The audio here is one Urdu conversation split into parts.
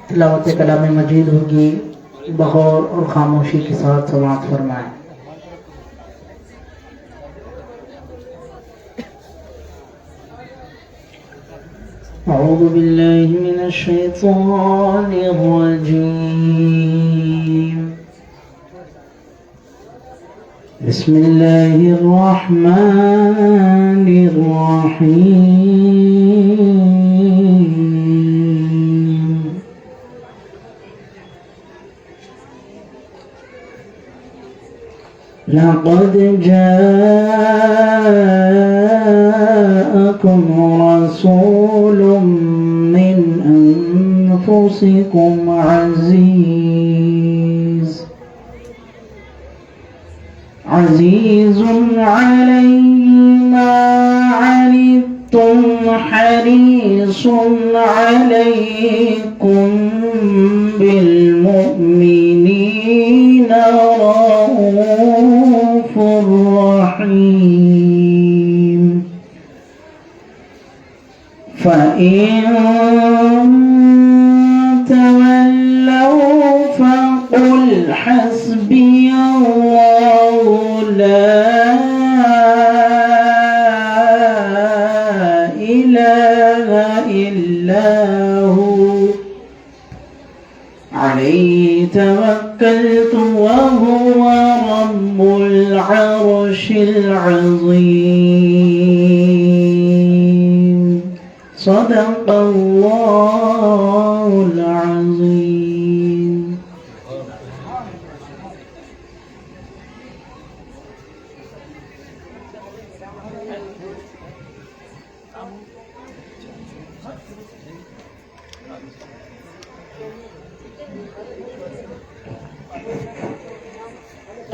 تلاوت کلام مجید ہوگی، بغور اور خاموشی کے ساتھ سماعت فرمائیں۔ اعوذ باللہ من الشیطان الرجیم، بسم اللہ الرحمن الرحیم، لقد جاءكم رسول من أنفسكم عزيز عليه ما عنتم حريص عليكم بالمؤمنين رؤوف رحيم، فإن تولوا فقل حسبي الله لا إله إلا هو عليه توكلت وهو رب العرش العظيم، صدق الله العظيم۔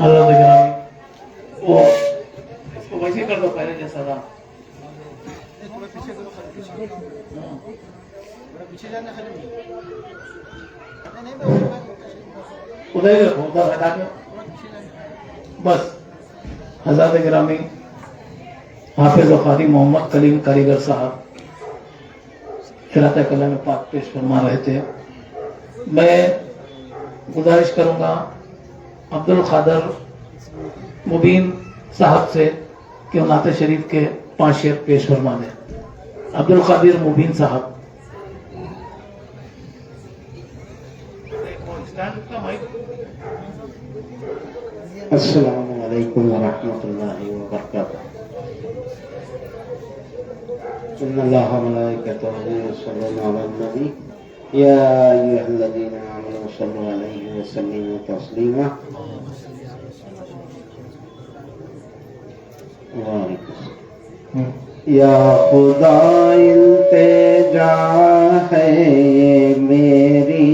اللہ گرامی، وہ ویسے کر دو پہلے جیسا تھا۔ ادھر رکھو، ادھر ہٹا کے بس۔ حضرات گرامی، حافظ و قاری محمد کلیم کاریگر صاحب قرأت کلام پاک پیش فرما رہے تھے۔ میں گزارش کروں گا عبد القادر مبین صاحب سے کہ وہ نعت شریف کے 5 شعر پیش فرما دیں۔ عبد القادر مبین صاحب۔ السلام علیکم ورحمۃ اللہ وبرکاتہ۔ ان اللہ وملائکتہ یصلون علی النبی یا ایھا الذین آمنوا صلوا علیہ وسلموا تسلیما۔ یا خدا التجا ہے میری،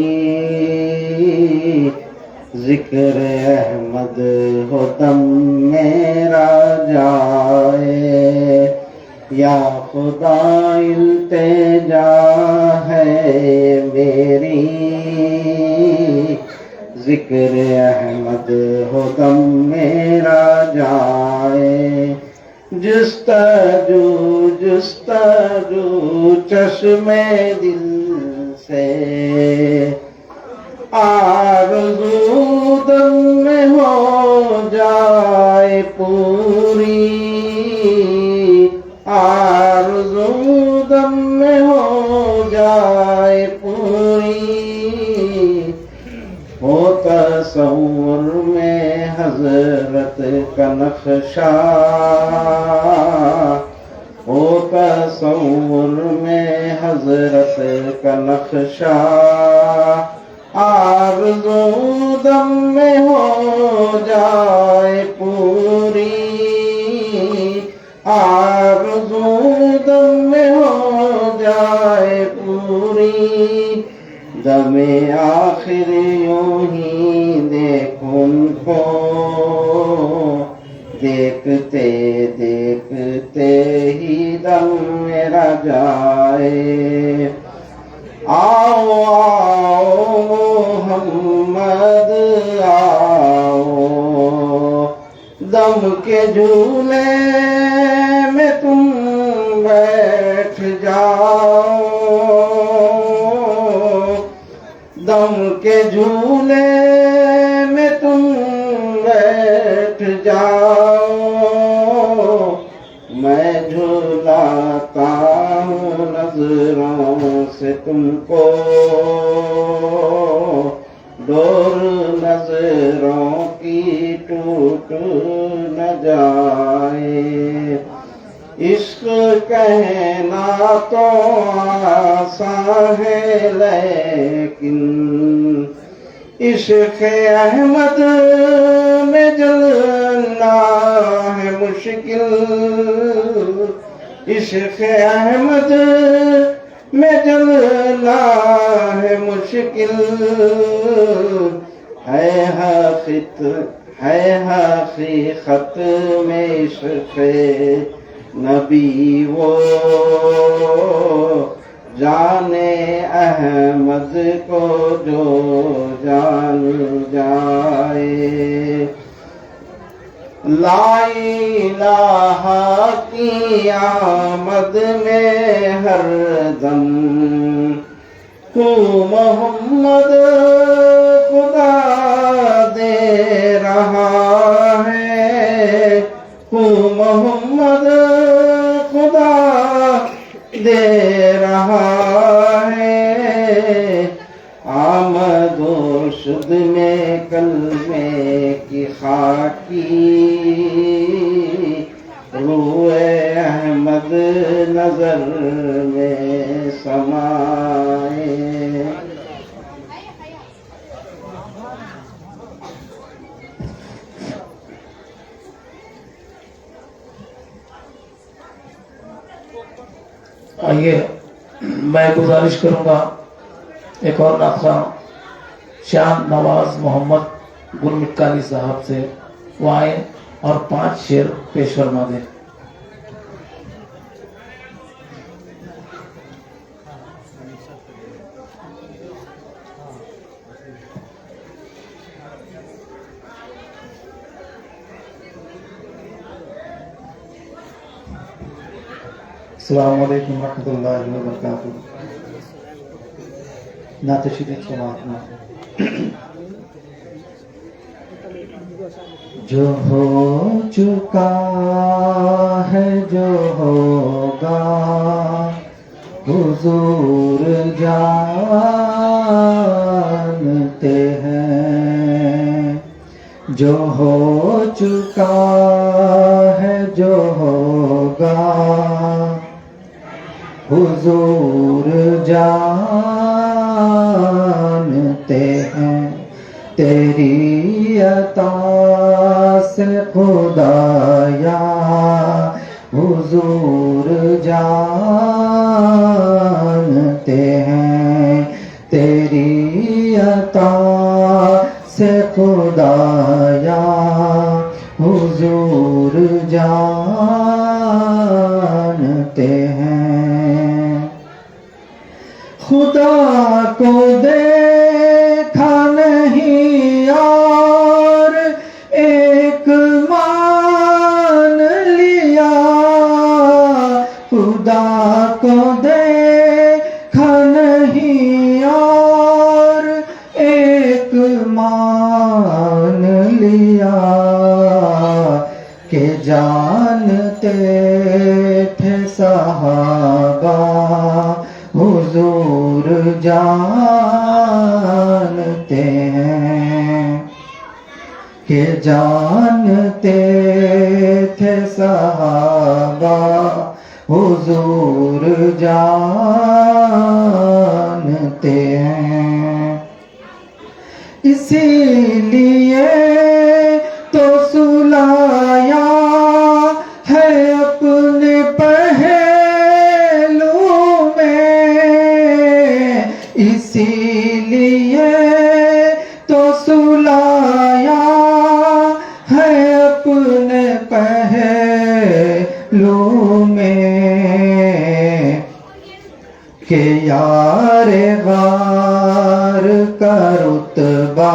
ذکر احمد ہو دم میرا جائے، یا خدا التجا ہے میری، ذکر احمد ہو دم میرا جائے، جستجو چشم دل سے آرزو دم میں ہو جائے پوری، آرزو دم میں ہو جائے پوری، ہو تصور میں حضرت کا نقشہ، ہو تصور میں حضرت کا نقشہ، آرزو دم میں ہو جائے پوری، آرزو دم میں ہو جائے پوری، دم آخر یوں ہی دیکھ ان کو، دیکھتے دیکھتے ہی دم میرا جائے، آؤ آؤ محمد آؤ دم کے جھولے میں تم بیٹھ جاؤ دم کے جھولے میں تم بیٹھ جاؤ میں جھولاتا ہوں نظروں سے تم کو ڈور نظروں کی ٹوٹ نہ جائے عشق کہنا تو آسان ہے لیکن عشق احمد میں جلنا ہے مشکل عشق احمد میں جلنا ہے مشکل ہے حقیقت میں عشق نبی وہ جانے احمد کو جو جان جائے لا الہ کی آمد میں ہر دم محمد خدا دے رہا ہے محمد خدا دے رہا ہے آمد و شد میں کلمے کی خاکی روح احمد نظر میں سمائے آئیے میں گزارش کروں گا ایک اور ناخواں شان نواز محمد گل مٹکانی صاحب سے وہ آئیں اور 5 شعر پیش فرما دیں. السلام علیکم ورحمۃ اللہ وبرکاتہ. نعت شریف سماعت میں جو ہو چکا ہے جو ہوگا حضور جانتے ہیں جو ہو چکا ہے جو ہوگا حضور جانتے ہیں تیری عطا سے خدایا حضور جانتے ہیں تیری عطا سے خدایا حضور جانتے ہیں خدا کو دیکھا نہیں اور ایک مان لیا خدا کو دیکھا نہیں اور ایک مان لیا کہ جانتے تھے صحابہ حضور جانتے ہیں کہ جانتے تھے صحابہ حضور جانتے ہیں اسی لیے تو سلایا ہے اپنے پہلو میں اسی لیے تو سلایا ہے اپنے پہلو میں کہ یار غار کا رتبہ رتبہ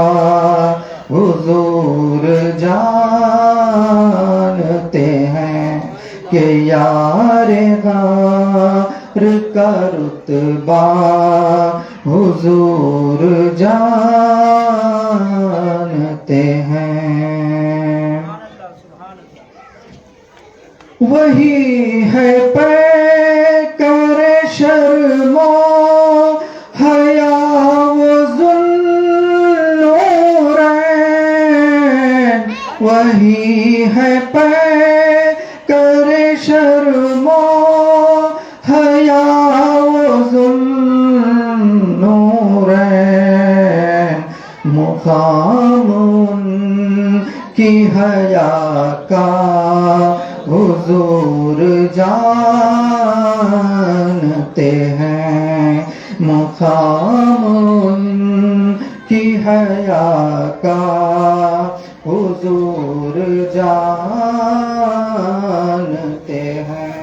حضور جانتے ہیں کہ یار غار کا رتبہ حضور جانتے ہیں. وہی ہے پیکر شرم و حیا و ذوالنورین. وہی ہے پیکر شرم و حیا و ذوالنورین. مقام ان کی حیا کا حضور جانتے ہیں. مقام ان کی حیا کا حضور جانتے ہیں.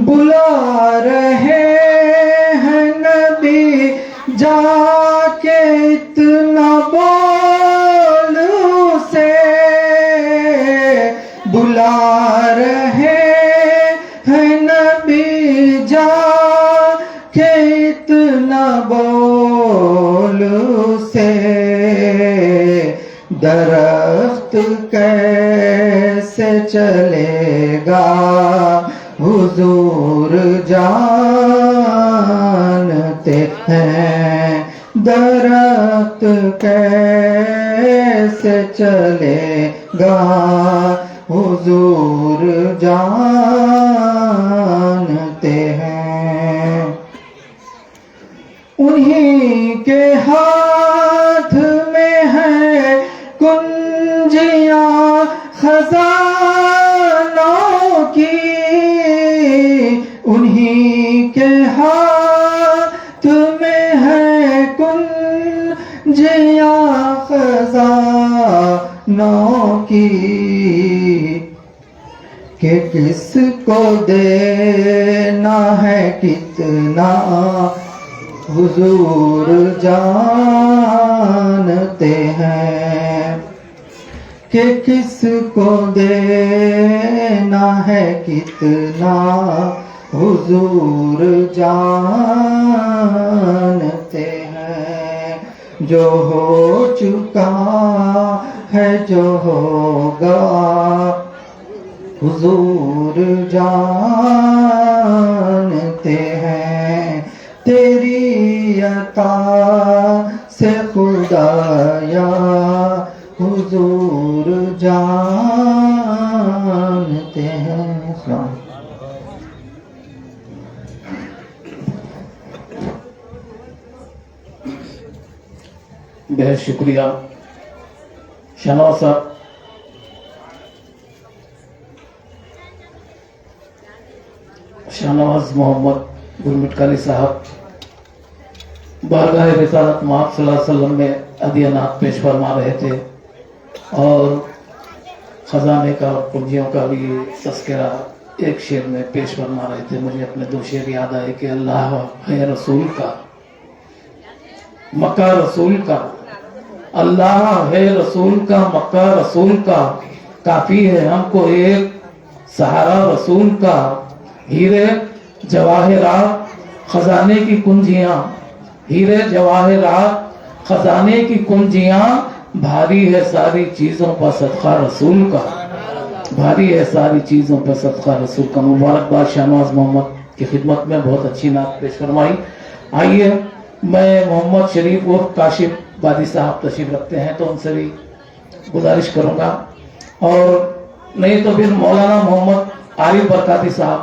بلا رہے ہیں نبی جا کے اتنا بول سے. بلا رہے ہیں نبی جا کے اتنا بول سے. درخت کیسے چلے گا حضور جانتے ہیں. درخت کیسے چلے گا حضور جانتے ہیں. انہی کے ہاتھ میں ہے کنجیاں خزانوں کی. انہی کے ہاتھ میں ہے کنجیاں خزانوں کی. کہ کس کو دینا ہے کتنا حضور جانتے ہیں. کہ کس کو دینا ہے کتنا حضور جانتے ہیں. جو ہو چکا ہے جو ہوگا حضور جانتے ہیں. تیری عطا سے خدایا حضور جانتے ہیں. بہت شکریہ شناز صاحب. شاہنواز محمد گلمٹکالی صاحب بارگاہ رسالت مآب صلی اللہ علیہ وسلم میں عدیہ نعت پیش فرما رہے تھے اور خزانے کا اور کنجیوں کا بھی تذکرہ ایک شعر میں پیش فرما رہے تھے. مجھے اپنے دو شعر یاد آئے کہ اللہ ہے رسول کا مکہ رسول کا. اللہ ہے رسول کا مکہ رسول کا. کافی ہے ہم کو ایک سہارا رسول کا. ہیرے جواہرات خزانے کی کنجیاں. ہیرے جواہرات خزانے کی کنجیاں. بھاری ہے ساری چیزوں پر صدقہ رسول کا. بھاری ہے ساری چیزوں پر صدقہ رسول کا. مبارکباد شاہنواز محمد کی خدمت میں بہت اچھی نعت پیش فرمائی. آئیے میں محمد شریف اور کاشف بادی صاحب تشریف رکھتے ہیں تو ان سے بھی گزارش کروں گا. اور نہیں تو پھر مولانا محمد عارف برکاتی صاحب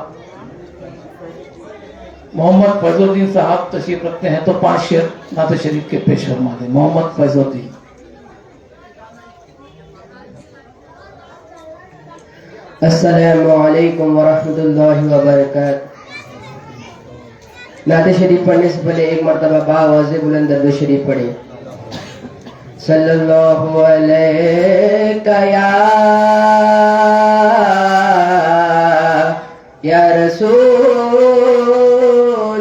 محمد فیض الدین صاحب تشریف رکھتے ہیں تو 5 شعر نعت شریف کے پیش فرما دیں. محمد فیض الدین. السلام علیکم ورحمۃ اللہ وبرکاتہ. نعت شریف پڑھنے سے پہلے ایک مرتبہ باآواز بلند درود شریف پڑھیں. صلی اللہ علیہ یا رسول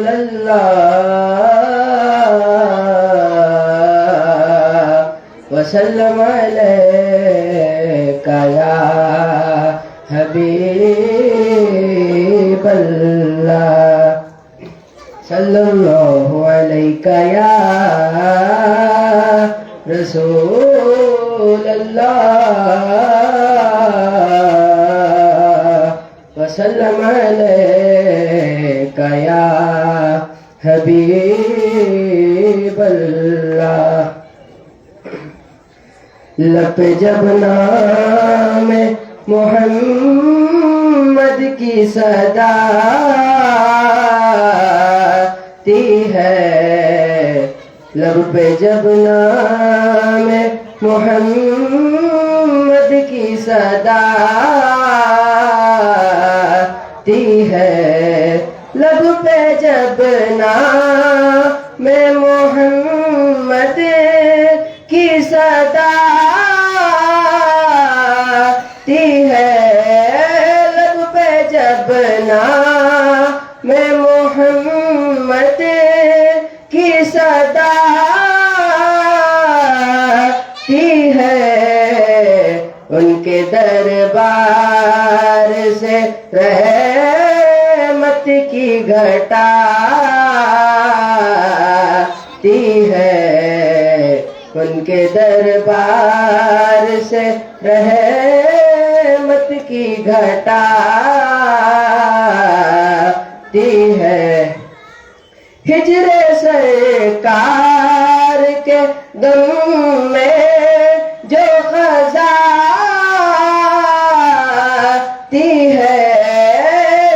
اللہ وسلم علیک یا حبیب اللہ صلی اللہ علیک یا رسول اللہ وسلم علیک یا حبیب اللہ لب جب نام محمد کی صدا آتی ہے لب پہ جب نام محمد کی صدا آتی ہے لب پہ جب نام محمد کی صدا آتی ہے لب پہ جب نام محمد کی صدا آتی ہے ان کے دربار سے رحمت کی گھٹا آتی ہے ان کے دربار سے رحمت کی گھٹا آتی ہے ہجر سرکار کے دم میں جو خزاں آتی ہے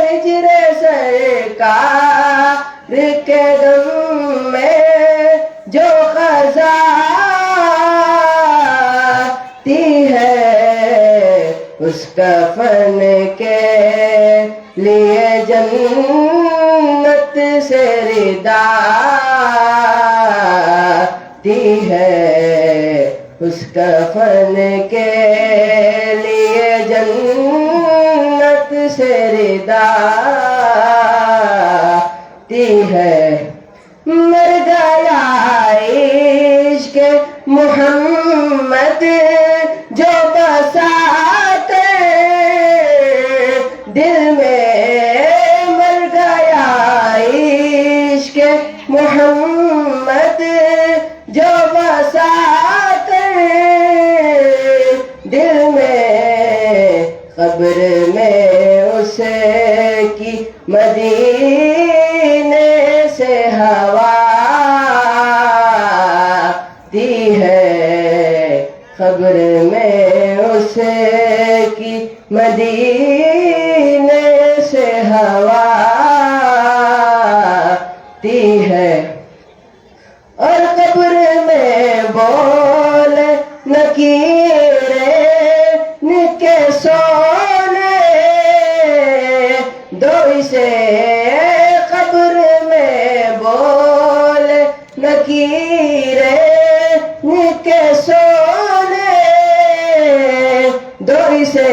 ہجر سرکار کے دم میں جو خزاں آتی ہے اس کفن کے لیے جنت سے ردا آتی ہے اس کفن کے لیے جنت سے ردا آتی ہے مر گیا عشق محمد جو بساتے دل میں مر گیا عشق محمد جو بساتے دل میں قبر میں اس کی مدینے سے ہوا آتی ہے قبر میں اس کی مدینے سے ہوا آتی ہے اور قبر میں بول نکیرے کے سونے دو اسے قبر میں بول نکیرے کے سونے دو اسے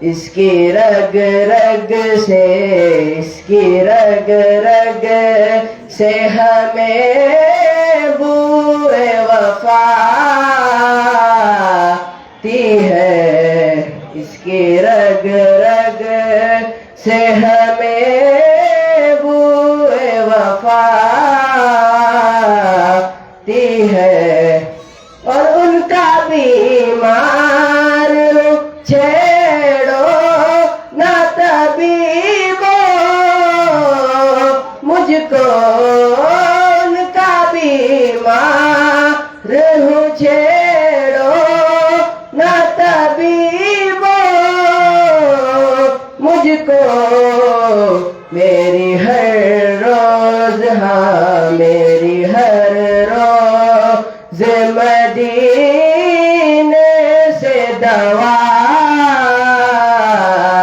اس کی رگ رگ سے اس کی رگ رگ سے ہمیں بوئے وفا آتی ہے اس کی رگ رگ سے ہمیں بوئے وفا آتی ہے اور ان کا بیمار چھیڑو نہ طبیبو مجھ کو ان کا بیمار ہوں چھیڑو نہ طبیبو مجھ کو میری ہر روز ہاں میری ہر روز مدینے سے دوا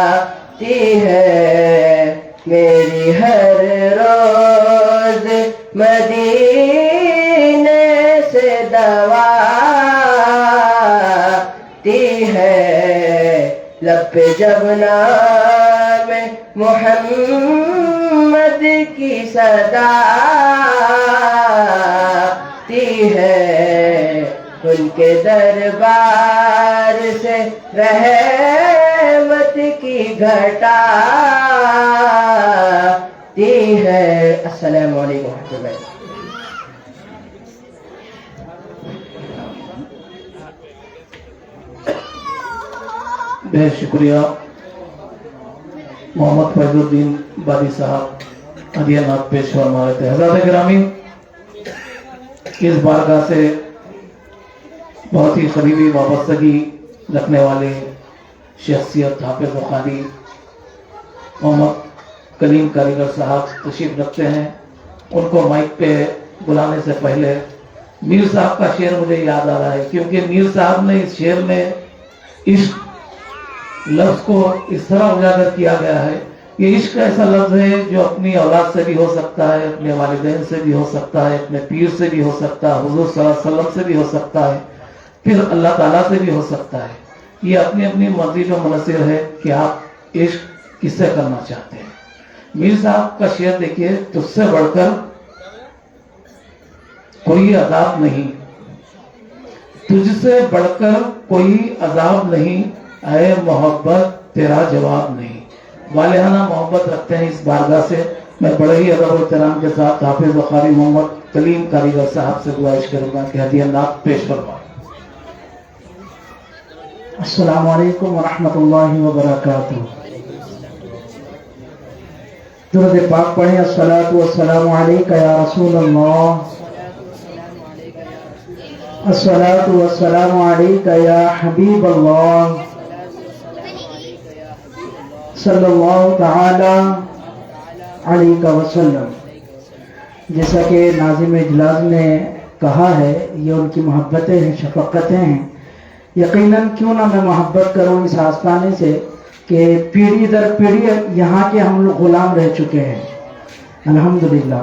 آتی ہے میری ہر روز مدینے سے دوا آتی ہے لب پہ جب نام محمد کی صدا آتی ہے ان کے دربار سے رحمت کی گھٹاتی ہے. السلام علیکم ورحمۃ اللہ. بہت شکریہ محمد فیض الدین بادی صاحب ہدیہ نعت پیش فرما رہے تھے. حضرات گرامی، اس بارگاہ سے بہت ہی قریبی وابستگی رکھنے والے شخصیت حافظ و قاری محمد کلیم کاریگر صاحب تشریف رکھتے ہیں. ان کو مائک پہ بلانے سے پہلے میر صاحب کا شعر مجھے یاد آ رہا ہے، کیونکہ میر صاحب نے اس شعر میں عشق لفظ کو اس طرح اجاگر کیا گیا ہے. یہ عشق ایسا لفظ ہے جو اپنی اولاد سے بھی ہو سکتا ہے، اپنے والدین سے بھی ہو سکتا ہے، اپنے پیر سے بھی ہو سکتا ہے، حضور صلی اللہ علیہ وسلم سے بھی ہو سکتا ہے، پھر اللہ تعالیٰ سے بھی ہو سکتا ہے. یہ اپنی اپنی مرضی پر منحصر ہے کہ آپ عشق کس سے کرنا چاہتے ہیں. میر صاحب کا شعر دیکھیے، تجھ سے بڑھ کر کوئی عذاب نہیں، تجھ سے بڑھ کر کوئی عذاب نہیں، اے محبت تیرا جواب نہیں. والہانہ محبت رکھتے ہیں اس بارگاہ سے. میں بڑے ہی ادب و احترام کے ساتھ حافظ و قاری محمد کلیم کاریگر صاحب سے گزارش کروں گا کہ ہدیہ نعت پیش فرمائیں. السلام علیکم ورحمۃ اللہ وبرکاتہ. درود پاک پڑھیں. الصلاۃ والسلام علیک یا رسول اللہ، الصلاۃ والسلام علیک یا حبیب اللہ، صلی اللہ تعالی علیہ وسلم. جیسا کہ ناظم اجلاس نے کہا ہے، یہ ان کی محبتیں ہیں، شفقتیں ہیں. یقیناً کیوں نہ میں محبت کروں اس آستانے سے کہ پیڑھی در پیڑھی یہاں کے ہم لوگ غلام رہ چکے ہیں. الحمدللہ.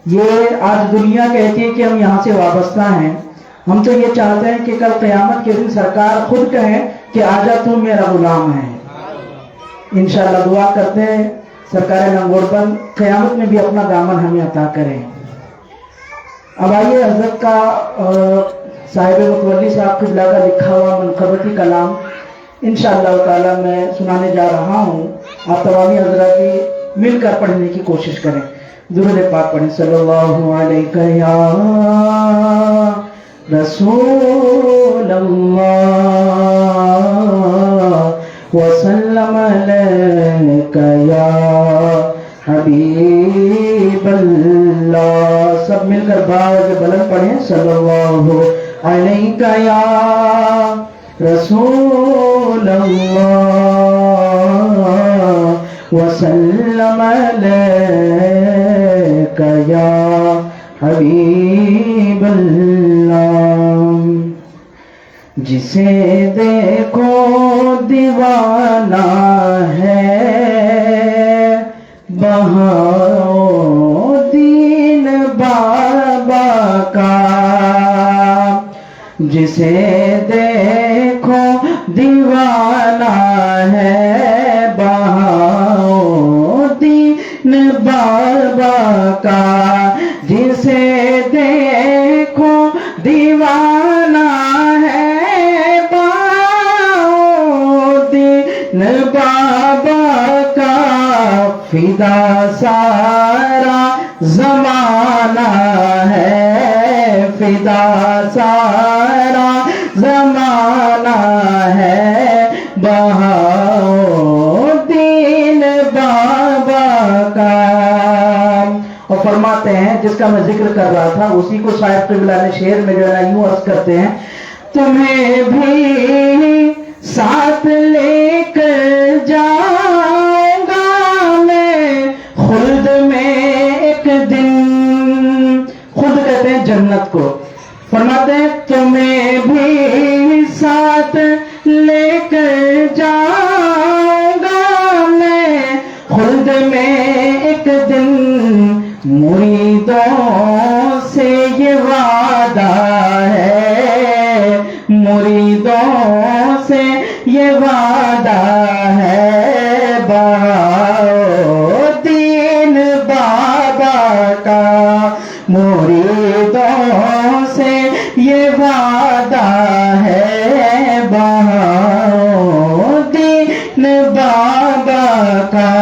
یہ آج دنیا کہتی ہے کہ ہم یہاں سے وابستہ ہیں. ہم تو یہ چاہتے ہیں کہ کل قیامت کے دن سرکار خود کہیں کہ آجا تم میرا غلام ہے. انشاءاللہ دعا کرتے ہیں سرکار لنگوڑ بند قیامت میں بھی اپنا دامن ہمیں عطا کریں. اب آئیے حضرت کا صاحب متولی صاحب قبلہ کا لکھا ہوا منقبتی کلام انشاءاللہ تعالی میں سنانے جا رہا ہوں. آپ تمامی حضرات بھی مل کر پڑھنے کی کوشش کریں. درود پاک پڑھیں. صلی اللہ علیہ یا رسول اللہ وسلم علیک یا حبیب اللہ. سب مل کر باز بلند پڑھیں. صلی اللہ علیک یا رسول اللہ وسلم علیک یا حبیب اللہ. جسے دیکھو دیوانہ ہے بہاؤ دین بابا کا، جسے دیکھو دیوانہ ہے بہاؤ دین بابا کا، جسے دیکھو دیوانہ ہے بابا کا، فدا سارا زمانہ ہے، فدا سارا زمانہ ہے، بہاؤ دین بابا کا. اور فرماتے ہیں جس کا میں ذکر کر رہا تھا اسی کو صاحب قبلہ نے شعر میں جو ہے یوں عرض کرتے ہیں، تمہیں بھی ساتھ لے کر جاؤں گا میں خلد میں ایک دن. خود کہتے ہیں جنت کو. فرماتے ہیں تمہیں بھی ساتھ لے کر جاؤں گا میں خلد میں ایک دن. مریدوں سے یہ وعدہ ہے، مریدوں سے یہ وعدہ ہے، بہاؤ دین بابا کا. موری شہیدوں سے یہ وعدہ ہے بہاؤدین بابا کا،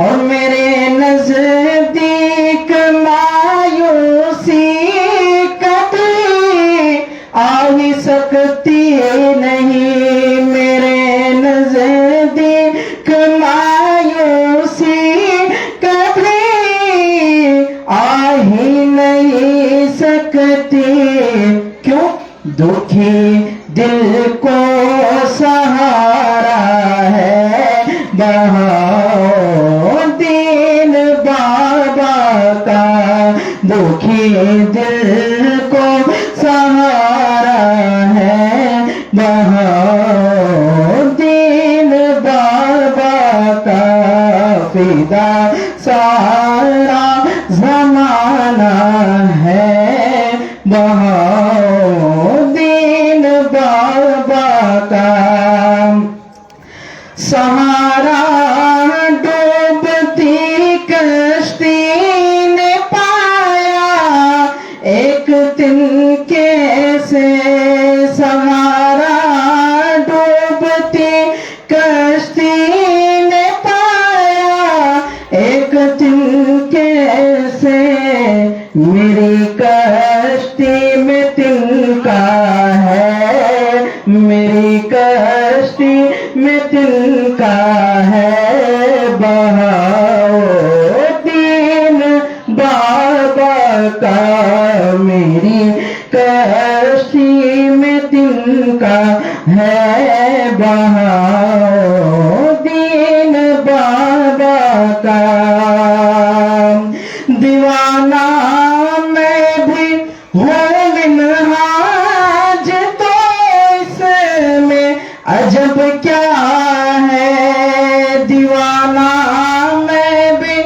اور میرے نزدیک مایوسی کبھی آ ہی سکتی نہیں، میرے نزدیک مایوسی کبھی آ ہی نہیں سکتی، کیوں؟ دکھی دل کو سہارا ہے بہاؤدین بابا کا، دکھی دل کو سہارا ہے بہاؤدین بابا کا، فدا سارا زمانہ ہے بہاؤدین بابا کا، سہارا ڈوبتی کشتی نے پایا ایک دن کیسے، سہارا ڈوبتی کشتی نے پایا ایک دن کیسے، میری کشتی میں تنکا ہے، میری کشتی میں تنکا ہے بہاؤدین بابا کا، میری کشتی میں تنکا ہے بہاؤدین بابا کا، دیوانہ میں بھی ہوں منہاج تو اس میں عجب کیا ہے، دیوانہ میں بھی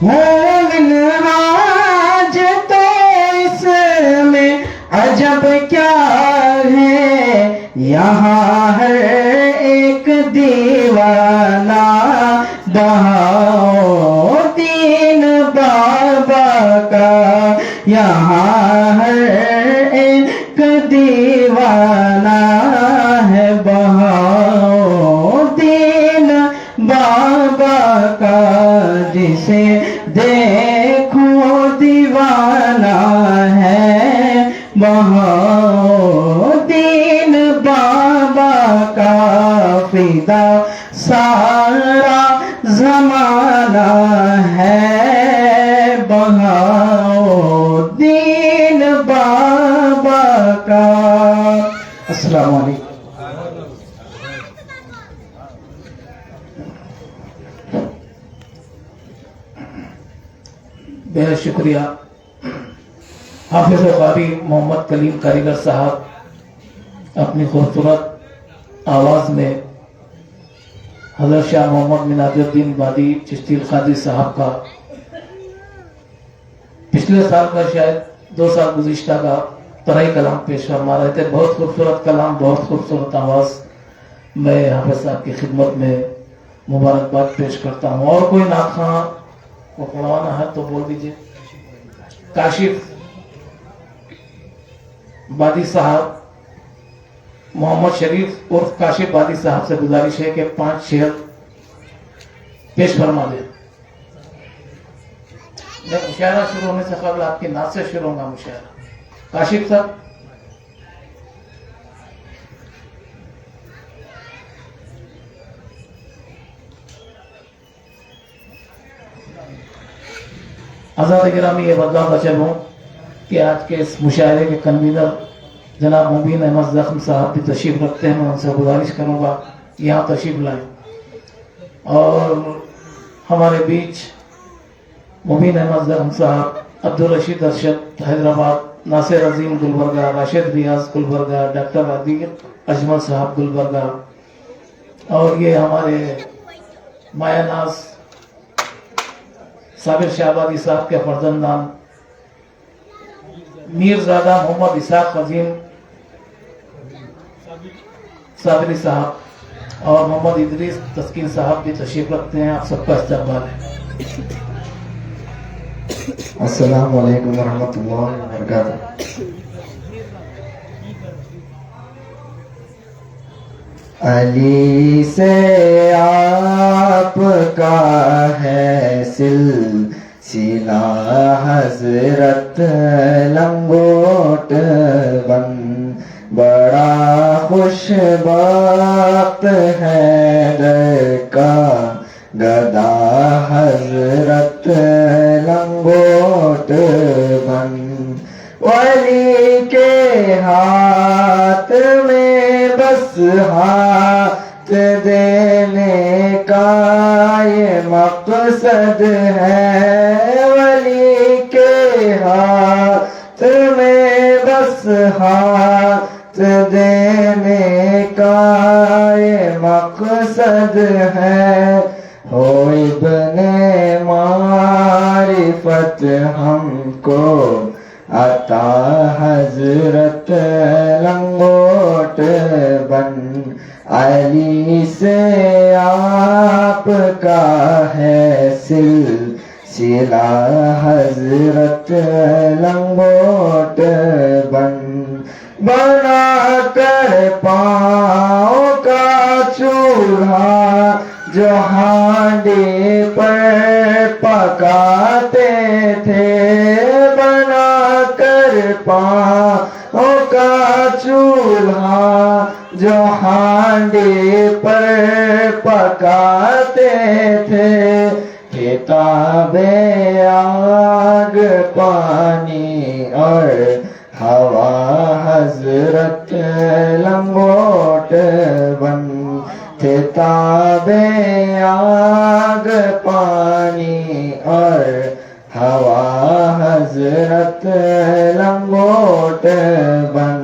ہوں منہاج تو اس میں عجب کیا ہے، یہاں ہر ایک دیوانہ بہاؤدین بابا کا، یہاں ہر ایک دیوانہ ہے بہاؤدین بابا کا، جسے دیکھو دیوانہ ہے بہاؤدین بابا کا، فدا سارا زمانہ ہے بہاؤدین بابا کا۔ السلام علیکم۔ بہت شکریہ حافظ قاری محمد کلیم کاریگر صاحب اپنی خوبصورت آواز میں حضرت شاہ محمد مناج الدین بادی چشتی القادری صاحب کا پچھلے سال کا شاید 2 سال گزشتہ کا طرحی کلام پیش فرما رہے تھے، بہت خوبصورت کلام، بہت خوبصورت آواز، میں حافظ صاحب کی خدمت میں مبارکباد پیش کرتا ہوں۔ اور کوئی نعت خواں کو پڑھوانا ہے تو بول دیجئے۔ کاشف بادی صاحب، محمد شریف عرف کاشف بادی صاحب سے گزارش ہے کہ 5 شعر پیش فرما دیں۔ میں مشاعرہ شروع ہونے سے قبل آپ کی نعت سے شروع ہوگا مشاعرہ۔ کاشف صاحب، آزاد گرامی، یہ بدلا بچن ہوں کہ آج کے اس مشاعرے کے کنوینر جناب مبین احمد زخم صاحب بھی تشریف رکھتے ہیں، میں ان سے گزارش کروں گا یہاں تشریف لائیں۔ اور ہمارے بیچ مبین احمد زخم صاحب، عبدالرشید ارشد حیدرآباد، ناصر عظیم گلبرگہ، راشد ریاض گلبرگہ، ڈاکٹر عدیر اجمل صاحب گلبرگہ، اور یہ ہمارے مایا ناز صابر شہبازی صاحب کے فرزندان میرزادہ محمد اسحاق عظیم صابری صاحب اور محمد ادریس تسکین صاحب بھی تشریف رکھتے ہیں، آپ سب کا استقبال ہے۔ السلام علیکم ورحمۃ اللہ وبرکاتہ۔ علی سے آپ کا ہے سلسلہ، حضرت لنگوٹ بن بڑا خوش بخت ہے در کا گدا، حضرت لنگوٹ بن ولی کے ہاتھ میں بس ہاتھ دینے کا یہ مقصد ہے، ولی کے ہاتھ میں بس ہاتھ دینے کا یہ مقصد ہے، ہو ابن معرفت ہم کو عطا، حضرت لنگوٹ بن علی سے آپ کا ہے سلسلہ، حضرت لنگوٹ بن بنا کر پاؤں کا چولہا جو ہانڈی پر پکاتے تھے، بنا کر پاؤں کا چولہا جو ہانڈی پر پکاتے تھے، کتاب آگ پانی اور ہوا، حضرت لنگوٹ بن کتاب آگ پانی اور ہوا، حضرت لنگوٹ بن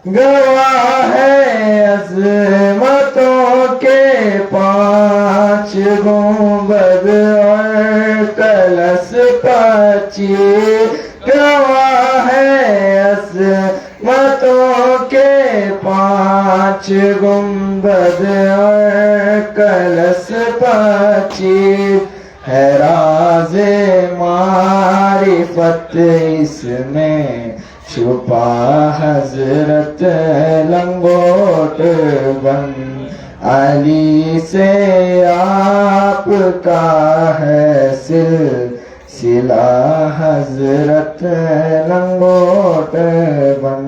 گواہ ہے عظمتوں کے 5 گنبد اور کلش 25، گواہ ہے عظمتوں کے 5 گنبد اور کلش 25، ہے راز معرفت اس میں چھپا، حضرت لنگوٹ بن علی سے آپ کا ہے سلسلہ، حضرت لنگوٹ بن۔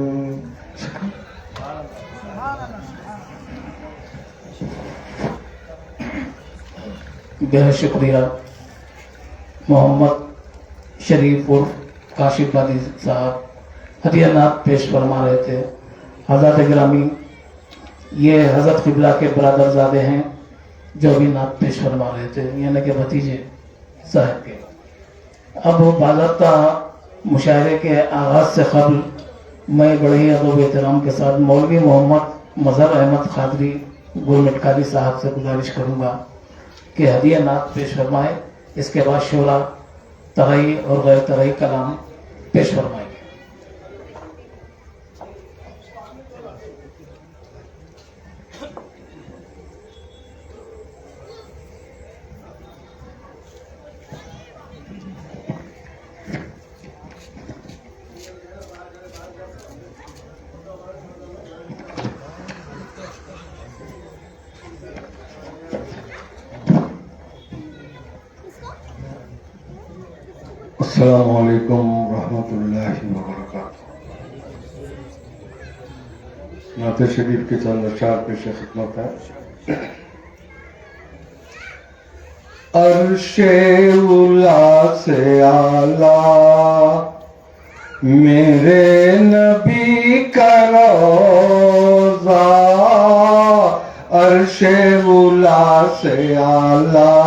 بہت شکریہ محمد شریف عرف کاشف علی صاحب ہدیہ نعت پیش فرما رہے تھے۔ حضرات گرامی، یہ حضرت قبلہ کے برادر زادے ہیں جو بھی نعت پیش فرما رہے تھے، یعنی کہ بھتیجے صاحب کے۔ اب باضابطہ مشاعرے کے آغاز سے قبل میں بڑے ہی ادب و احترام کے ساتھ مولوی محمد مظہر احمد قادری گلمٹکاری صاحب سے گزارش کروں گا کہ ہدیہ نعت پیش فرمائے، اس کے بعد شعرا ترئی اور غیر ترئی کلام پیش فرمائیں گے۔ السلام علیکم ورحمۃ اللہ وبرکاتہ۔ نعت شریف کے چند اشعار پیش خدمت ہے۔ عرش اولا سے اعلیٰ میرے نبی کا روضہ، عرش اولا سے اعلیٰ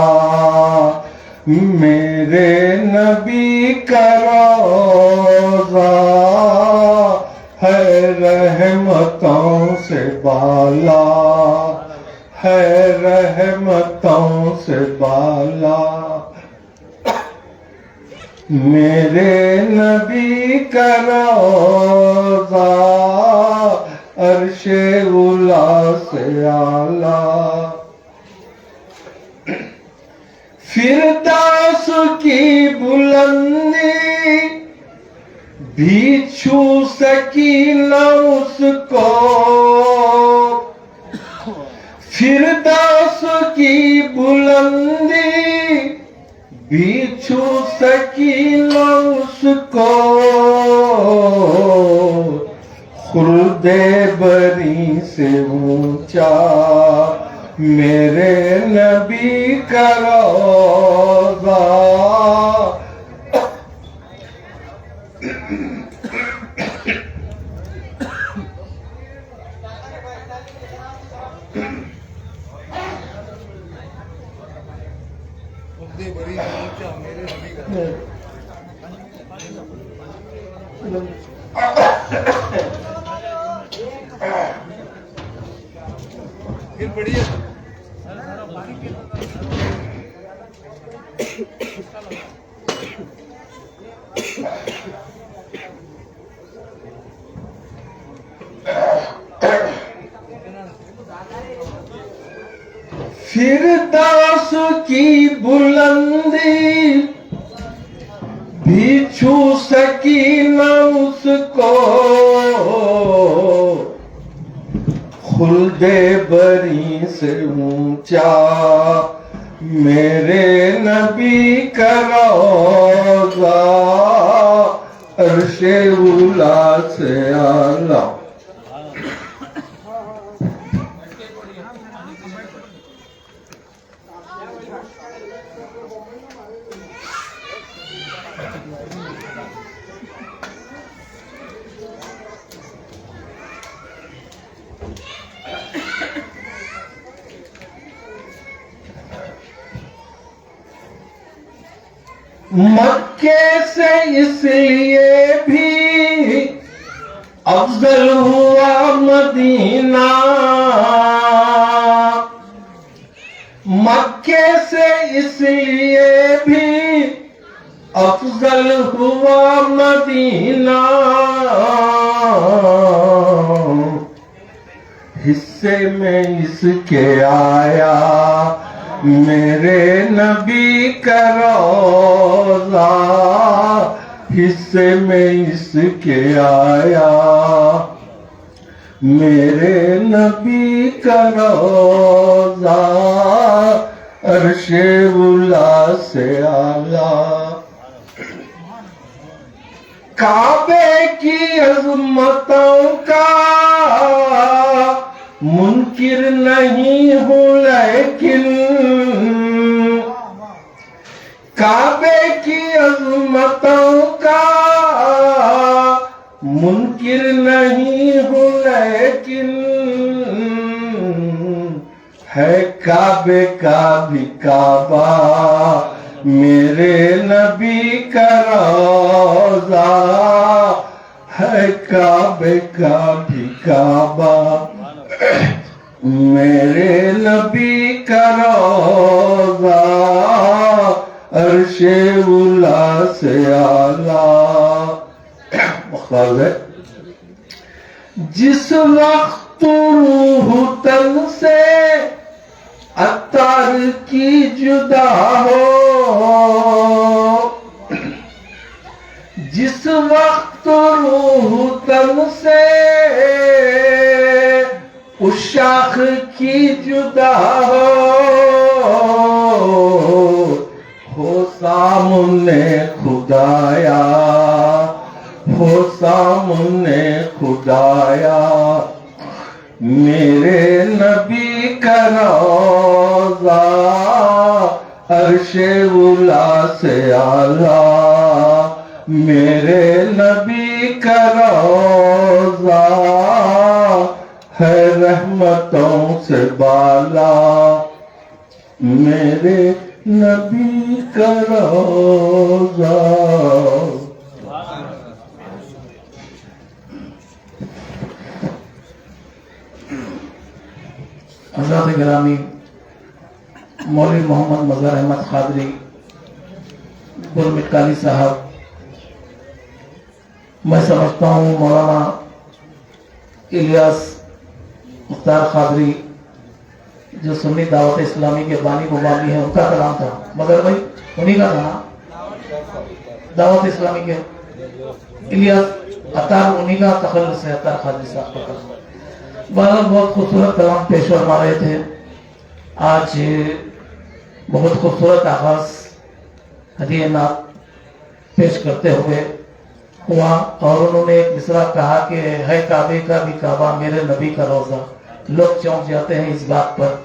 میرے نبی کا روضہ، ہے رحمتوں سے بالا، ہے رحمتوں سے بالا، میرے نبی کا روضہ، عرش اولا سے اعلیٰ، فردوس کی بلندی بھی چھو سکی نہ اس کو، فردوس کی بلندی بھی چھو سکی نہ اس کو، خلد بری سے اونچا میرے نبی کا روضہ، فردوس کی بلندی بھی چھو سکی نہ اس کو، خلد بری سے اونچا میرے نبی کا روضہ، عرش اولا سے اعلیٰ، مکے سے اس لیے بھی افضل ہوا مدینہ، مکے سے اس لیے بھی افضل ہوا مدینہ، حصے میں اس کے آیا میرے نبی کا روضہ، حصے میں اس کے آیا میرے نبی کا روضہ، عرش اولا سے اعلیٰ، کعبے کی عظمتوں کا منکر نہیں ہوں، لیکن کعبے کی عظمتوں کا منکر نہیں ہوں، لیکن ہے کعبے کا بھی کعبہ میرے نبی کا روضہ، ہے کعبے کا بھی کعبہ میرے نبی کا روضہ، عرش اولا سے اعلیٰ، مختصر ہے۔ جس وقت روح تن سے عطار کی جدا ہو، جس وقت روح تن سے اس شاخ کی جدا ہو سامنے خدایا، ہو سامنے خدایا میرے نبی کا روضہ، عرش اولا سے اعلیٰ میرے نبی کا روضہ، ہے رحمتوں سے بالا میرے نبی کا روضہ۔ حضرات گرامی، مولوی محمد مظہر احمد قادری گل مٹکالی صاحب، میں سمجھتا ہوں مولانا الیاس مختار قادری جو سنی دعوت اسلامی کے بانی مبانی ہیں، ان کا کلام تھا، مگر بھائی انہی کا تھا نا۔ دعوت اسلامی کے الیاس اطار انہی کا تخلص ہے، اطار خالد صاحب کا بہت بہت خوبصورت کلام پیش فرما رہے تھے. آج بہت خوبصورت آغاز ہدیہ نعت پیش کرتے ہوئے ہوا اور انہوں نے ایک مصرع کہا کہ ہے کعبے کا بھی کعبہ میرے نبی کا روزہ. لوگ چونک جاتے ہیں اس بات پر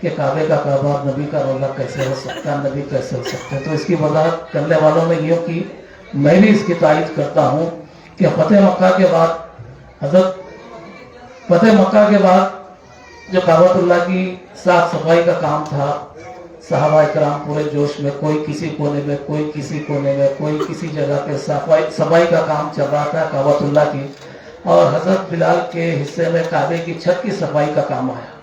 کہ کعبے کا کعبہ نبی کا روزہ کیسے ہو سکتا ہے، نبی کیسے ہو سکتے ہیں. تو اس کی وضاحت کرنے والوں نے یوں کی، میں بھی اس کی تائید کرتا ہوں کہ فتح مکہ کے بعد حضرت فتح مکہ کے بعد جو کعبۃ اللہ کی صاف صفائی کا کام تھا، صحابہ کرام پورے جوش میں، کوئی کسی کونے میں، کوئی کسی کونے میں، کوئی کسی جگہ پہ صفائی کا کام چل رہا تھا کعبۃ اللہ کی، اور حضرت بلال کے حصے میں کعبے کی چھت کی صفائی کا کام آیا.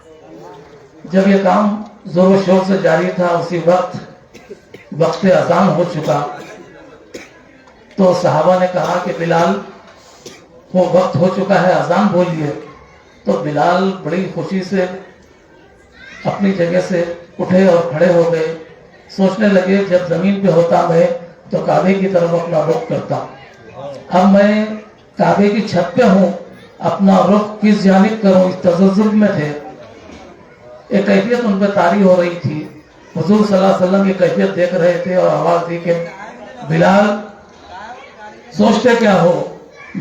جب یہ کام زور و شور سے جاری تھا، اسی وقت اذان ہو چکا تو صحابہ نے کہا کہ بلال وہ وقت ہو چکا ہے، اذان بولیے. تو بلال بڑی خوشی سے اپنی جگہ سے اٹھے اور کھڑے ہو گئے. سوچنے لگے جب زمین پہ ہوتا میں تو کعبے کی طرف اپنا رخ کرتا، اب میں کعبے کی چھت پہ ہوں، اپنا رخ کس جانب کروں، اس تذبذب میں تھے. ایک کیفیت ان پہ طاری ہو رہی تھی. حضور صلی اللہ علیہ وسلم یہ کیفیت دیکھ رہے تھے اور آواز دی کہ بلال سوچتے کیا ہو،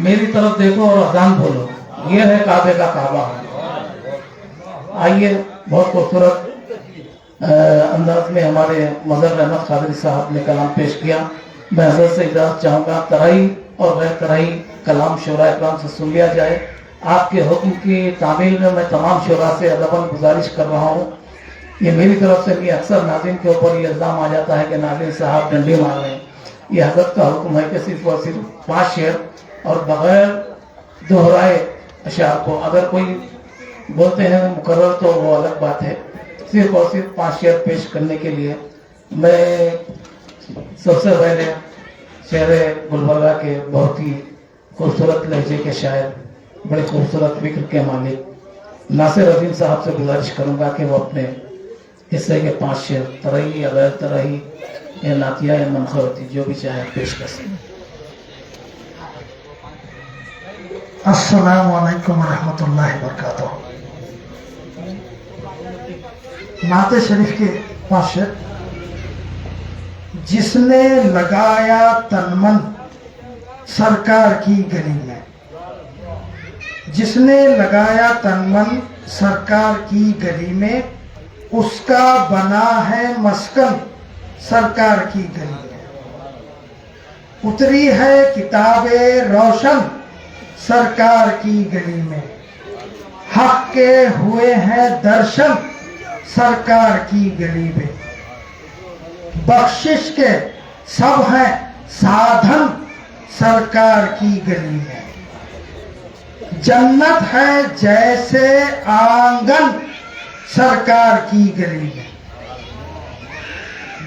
میری طرف دیکھو اور اذان بولو، یہ ہے کعبے کا کعبہ. آئیے بہت خوبصورت انداز میں ہمارے مظہر احمد قادری صاحب نے کلام پیش کیا. میں حضرت سے اجازت چاہوں گا ترائی اور غیر ترائی کلام شعراء اکرام سے سن لیا جائے. آپ کے حکم کی تعمیل میں میں تمام شعراء سے ادباً گزارش کر رہا ہوں. یہ میری طرف سے بھی اکثر ناظرین کے اوپر یہ الزام آ جاتا ہے کہ ناظرین صاحب ڈنڈی مار رہے ہیں. یہ حضرت کا حکم ہے کہ صرف اور صرف 5 شعر اور بغیر دہرائے اشعار کو، اگر کوئی بولتے ہیں مقرر تو وہ الگ بات ہے. صرف اور صرف 5 شعر پیش کرنے کے لیے میں سب سے پہلے شعر گلبرگہ کے بہت ہی خوبصورت لہجے کے شاعر، بڑے خوبصورت فکر کے مالک ناصر عظیم صاحب سے گزارش کروں گا کہ وہ اپنے حصے کے 5 شعر ترہی یا غیر ترہی یا نعتیہ یا منخوتی جو بھی چاہے پیش کر سکیں. السلام علیکم ورحمۃ اللہ وبرکاتہ. نعت شریف کے 5 شعر. جس نے لگایا تن من سرکار کی گلی میں، جس نے لگایا تن من سرکار کی گلی میں، اس کا بنا ہے مسکن سرکار کی گلی میں. اتری ہے کتاب روشن سرکار کی گلی میں، حق کے ہوئے ہیں درشن سرکار کی گلی میں. بخشش کے سب ہیں سادھن سرکار کی گلی میں. جنت ہے جیسے آنگن سرکار کی گلی میں.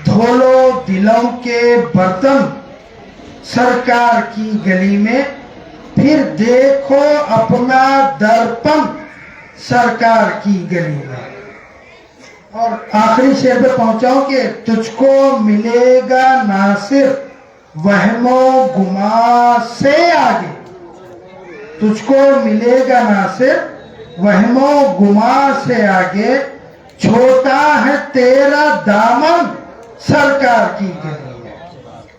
دھولو دلوں کے برتن سرکار کی گلی میں، پھر دیکھو اپنا درپن سرکار کی گلی میں. اور آخری شعر پہ پہنچاؤں کہ تجھ کو ملے گا ناصر وہم و گما سے آگے، تجھ کو ملے گا ناصر وہم و گما سے آگے، چھوٹا ہے تیرا دامن سرکار کی گلی میں،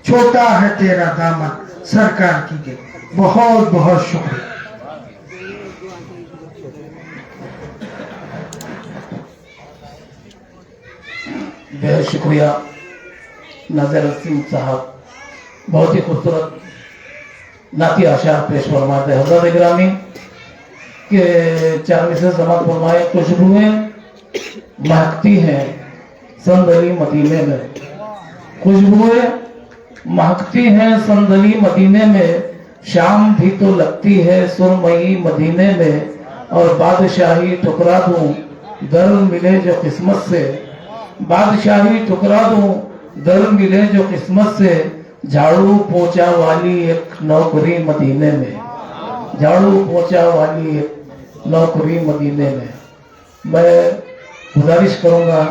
چھوٹا ہے تیرا دامن سرکار کی گلی. بہت بہت شکریہ. بہت شکریہ ناظر عظیم صاحب، بہت ہی خوبصورت نعتیہ اشعار پیش فرماتے ہیں. حضرت گرامی کے 4 سے سماعت فرمائے. خوشبوئیں مہکتی ہیں صندلی مدینے میں، خوشبوئیں مہکتی ہیں صندلی مدینے میں، شام بھی تو لگتی ہے سرمئی مدینے میں، اور بادشاہی ٹھکرا دوں در ملے جو قسمت سے، بادشاہی ٹھکرا دوں در ملے جو قسمت سے، جھاڑو پوچا والی ایک نوکری مدینے میں، جھاڑو پوچا والی ایک نوکری مدینے میں. میں گزارش کروں گا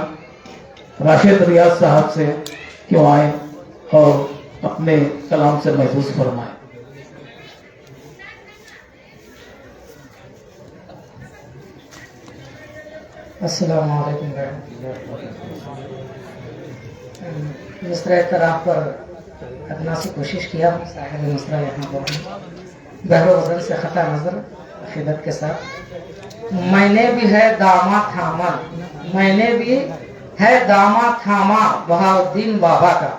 راشد ریاض صاحب سے کہ وہ آئیں اور اپنے کلام سے محفوظ فرمائے. السلام علیکم مصرع طرح پر ادنا سے کوشش کیا صاحب مصرع یہاں پر بحر و وزن سے خطا نظر خدمت کے ساتھ. میں نے بھی ہے دامہ تھاما، میں نے بھی ہے دامہ تھاما بہاؤالدین بابا کا،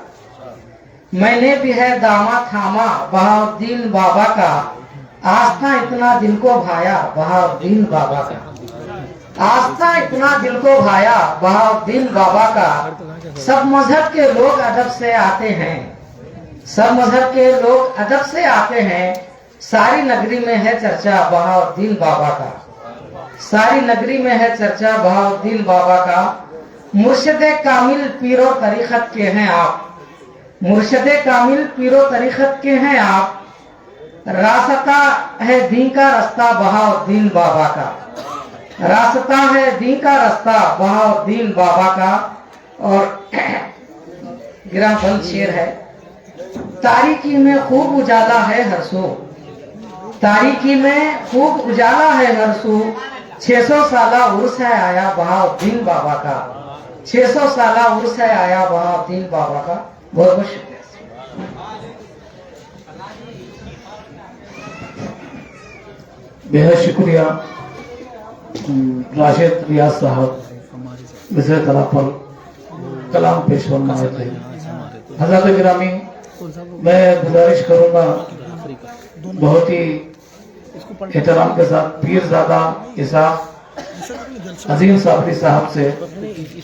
میں نے بھی ہے دامہ تھاما بہاؤالدین بابا کا، آستہ اتنا دل کو بھایا بہاؤالدین بابا کا، آستہ اتنا دل کو بھایا بہاؤالدین بابا کا. سب مذہب کے لوگ ادب سے آتے ہیں، سب مذہب کے لوگ ادب سے آتے ہیں، ساری نگری میں ہے چرچا بہاؤالدین بابا کا، ساری نگری میں ہے چرچا بہاؤالدین بابا کا. مرشد کامل پیر و طریقت کے ہیں آپ، مرشد کامل پیر و طریقت کے ہیں آپ، راستہ ہے دین کا رستہ بہاؤالدین بابا کا، راستہ ہے دین کا رستہ بہاؤالدین بابا کا. اور گراں بند شعر ہے، تاریکی میں خوب اجالا ہے ہر سو، تاریکی میں خوب اجالا ہے ہر سو، 600 سالہ عرس ہے آیا بہاؤالدین بابا کا، 600 سالہ عرس ہے آیا بہاؤالدین بابا کا. بہت بہت شکریہ. بہت شکریہ راشد ریاض صاحب مصرع طرح پر کلام پیش فرمائے تھے. حضرات گرامی، میں گزارش کروں گا بہت ہی احترام کے ساتھ پیرزادہ اسحاق عظیم صابری صاحب سے،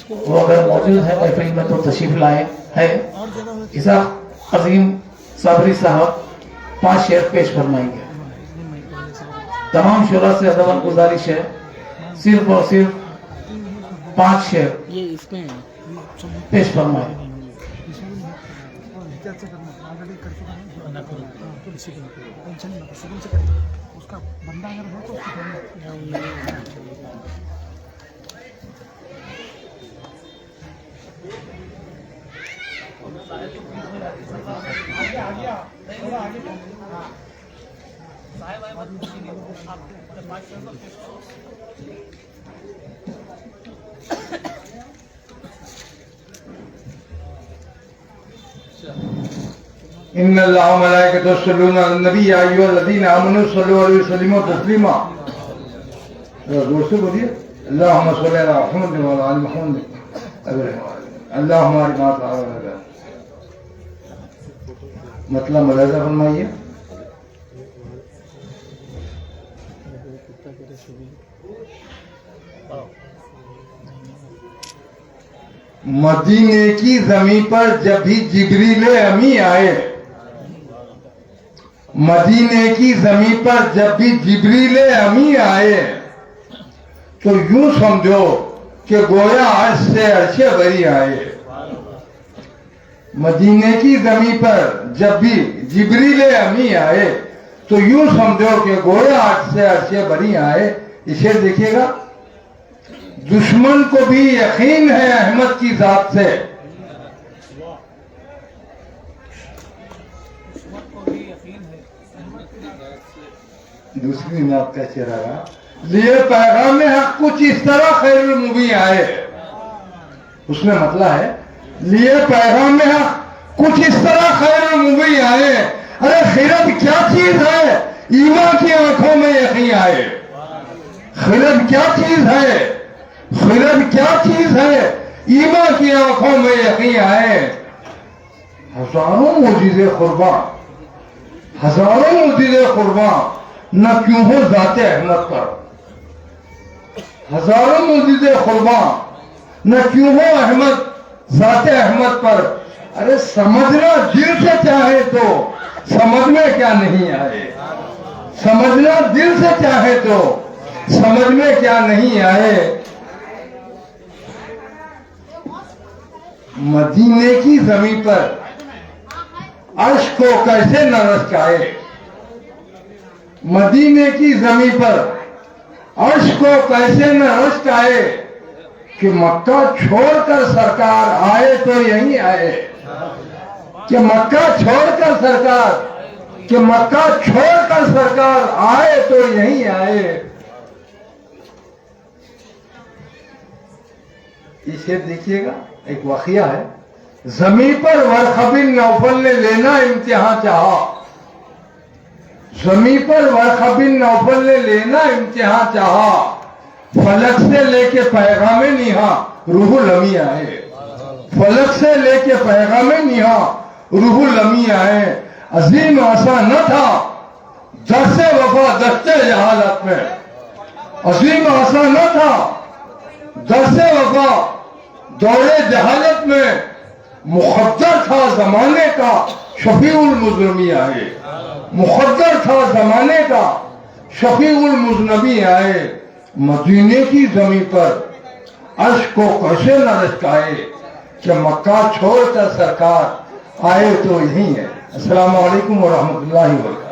وہ اگر موجود ہے محفل میں تو تشریف لائے ہیں. اسحاق عظیم صابری صاحب 5 شعر پیش فرمائیں گے. تمام شعراء سے ادب گزارش ہے صرف اور صرف 5 شعر پیش فرمائے. ان اللہ و ملائکتہ یصلون علی النبی یا ایھا الذین آمنوا صلوا علیہ وسلموا تسلیما. زور سے بولیے. اللہم صلی علی محمد و علی آل محمد. اللہم بارک علی مطلب ملاحظہ فرمائیے. مدینے کی زمین پر جب بھی جبریل امی آئے، مدینے کی زمین پر جب بھی جبریل امی آئے تو یوں سمجھو کہ گویا عرش سے عرش بری آئے. مدینے کی زمین پر جب بھی جبریل امی آئے تو یوں سمجھو کہ گویا عرش سے عرش بری آئے. اسے دیکھیے گا، دشمن کو بھی یقین ہے احمد کی ذات سے، دوسری نعت کا چراغا لیے پیغام حق کچھ اس طرح خیر المبین آئے. اس میں مطلب ہے لیے پیغام حق کچھ اس طرح خیر المبین آئے. ارے خیرت کیا چیز ہے، ایمان کی آنکھوں میں یقین آئے. خیرت کیا چیز ہے، خیرت کیا چیز ہے، ایمان کی آنکھوں میں یقین آئے. ہزاروں معجزے قرباں، ہزاروں معجزے قرباں نہ کیوں ہو ذات احمد پر. ہزاروں معجزے قرباں نہ کیوں ہو احمد ذات احمد پر. ارے سمجھنا دل سے چاہے تو سمجھ میں کیا نہیں آئے، سمجھنا دل سے چاہے تو سمجھ میں کیا نہیں آئے. مدینے کی زمین پر عرش کو کیسے نہ رسکائے، مدینے کی زمین پر عرش کو کیسے نہ رسکائے کہ مکہ چھوڑ کر سرکار آئے تو یہیں آئے. کہ مکہ چھوڑ کر سرکار آئے تو یہیں آئے. اسے دیکھیے گا، ایک واقعہ ہے. زمین پر ورقہ بن نوفل نے لینا امتحان چاہا. زمین پر ورقہ بن نوفل نے لینا امتحان چاہا. فلک سے لے کے پیغام نیہا روح الامی آئے. فلک سے لے کے پیغام نیہا روح الامی آئے. عظیم آسان نہ تھا درس وفا دستے جہالت میں. عظیم آسان نہ تھا درس وفا دور جہالت میں. مقدر تھا زمانے کا شفیع المذنبی آئے. مقدر تھا زمانے کا شفیع المذنبی آئے. مدینے کی زمین پر عرش کو کیسے نہ لچکائے کہ مکہ چھوڑ کر سرکار آئے تو یہی ہے. السلام علیکم ورحمۃ اللہ وبرکاتہ.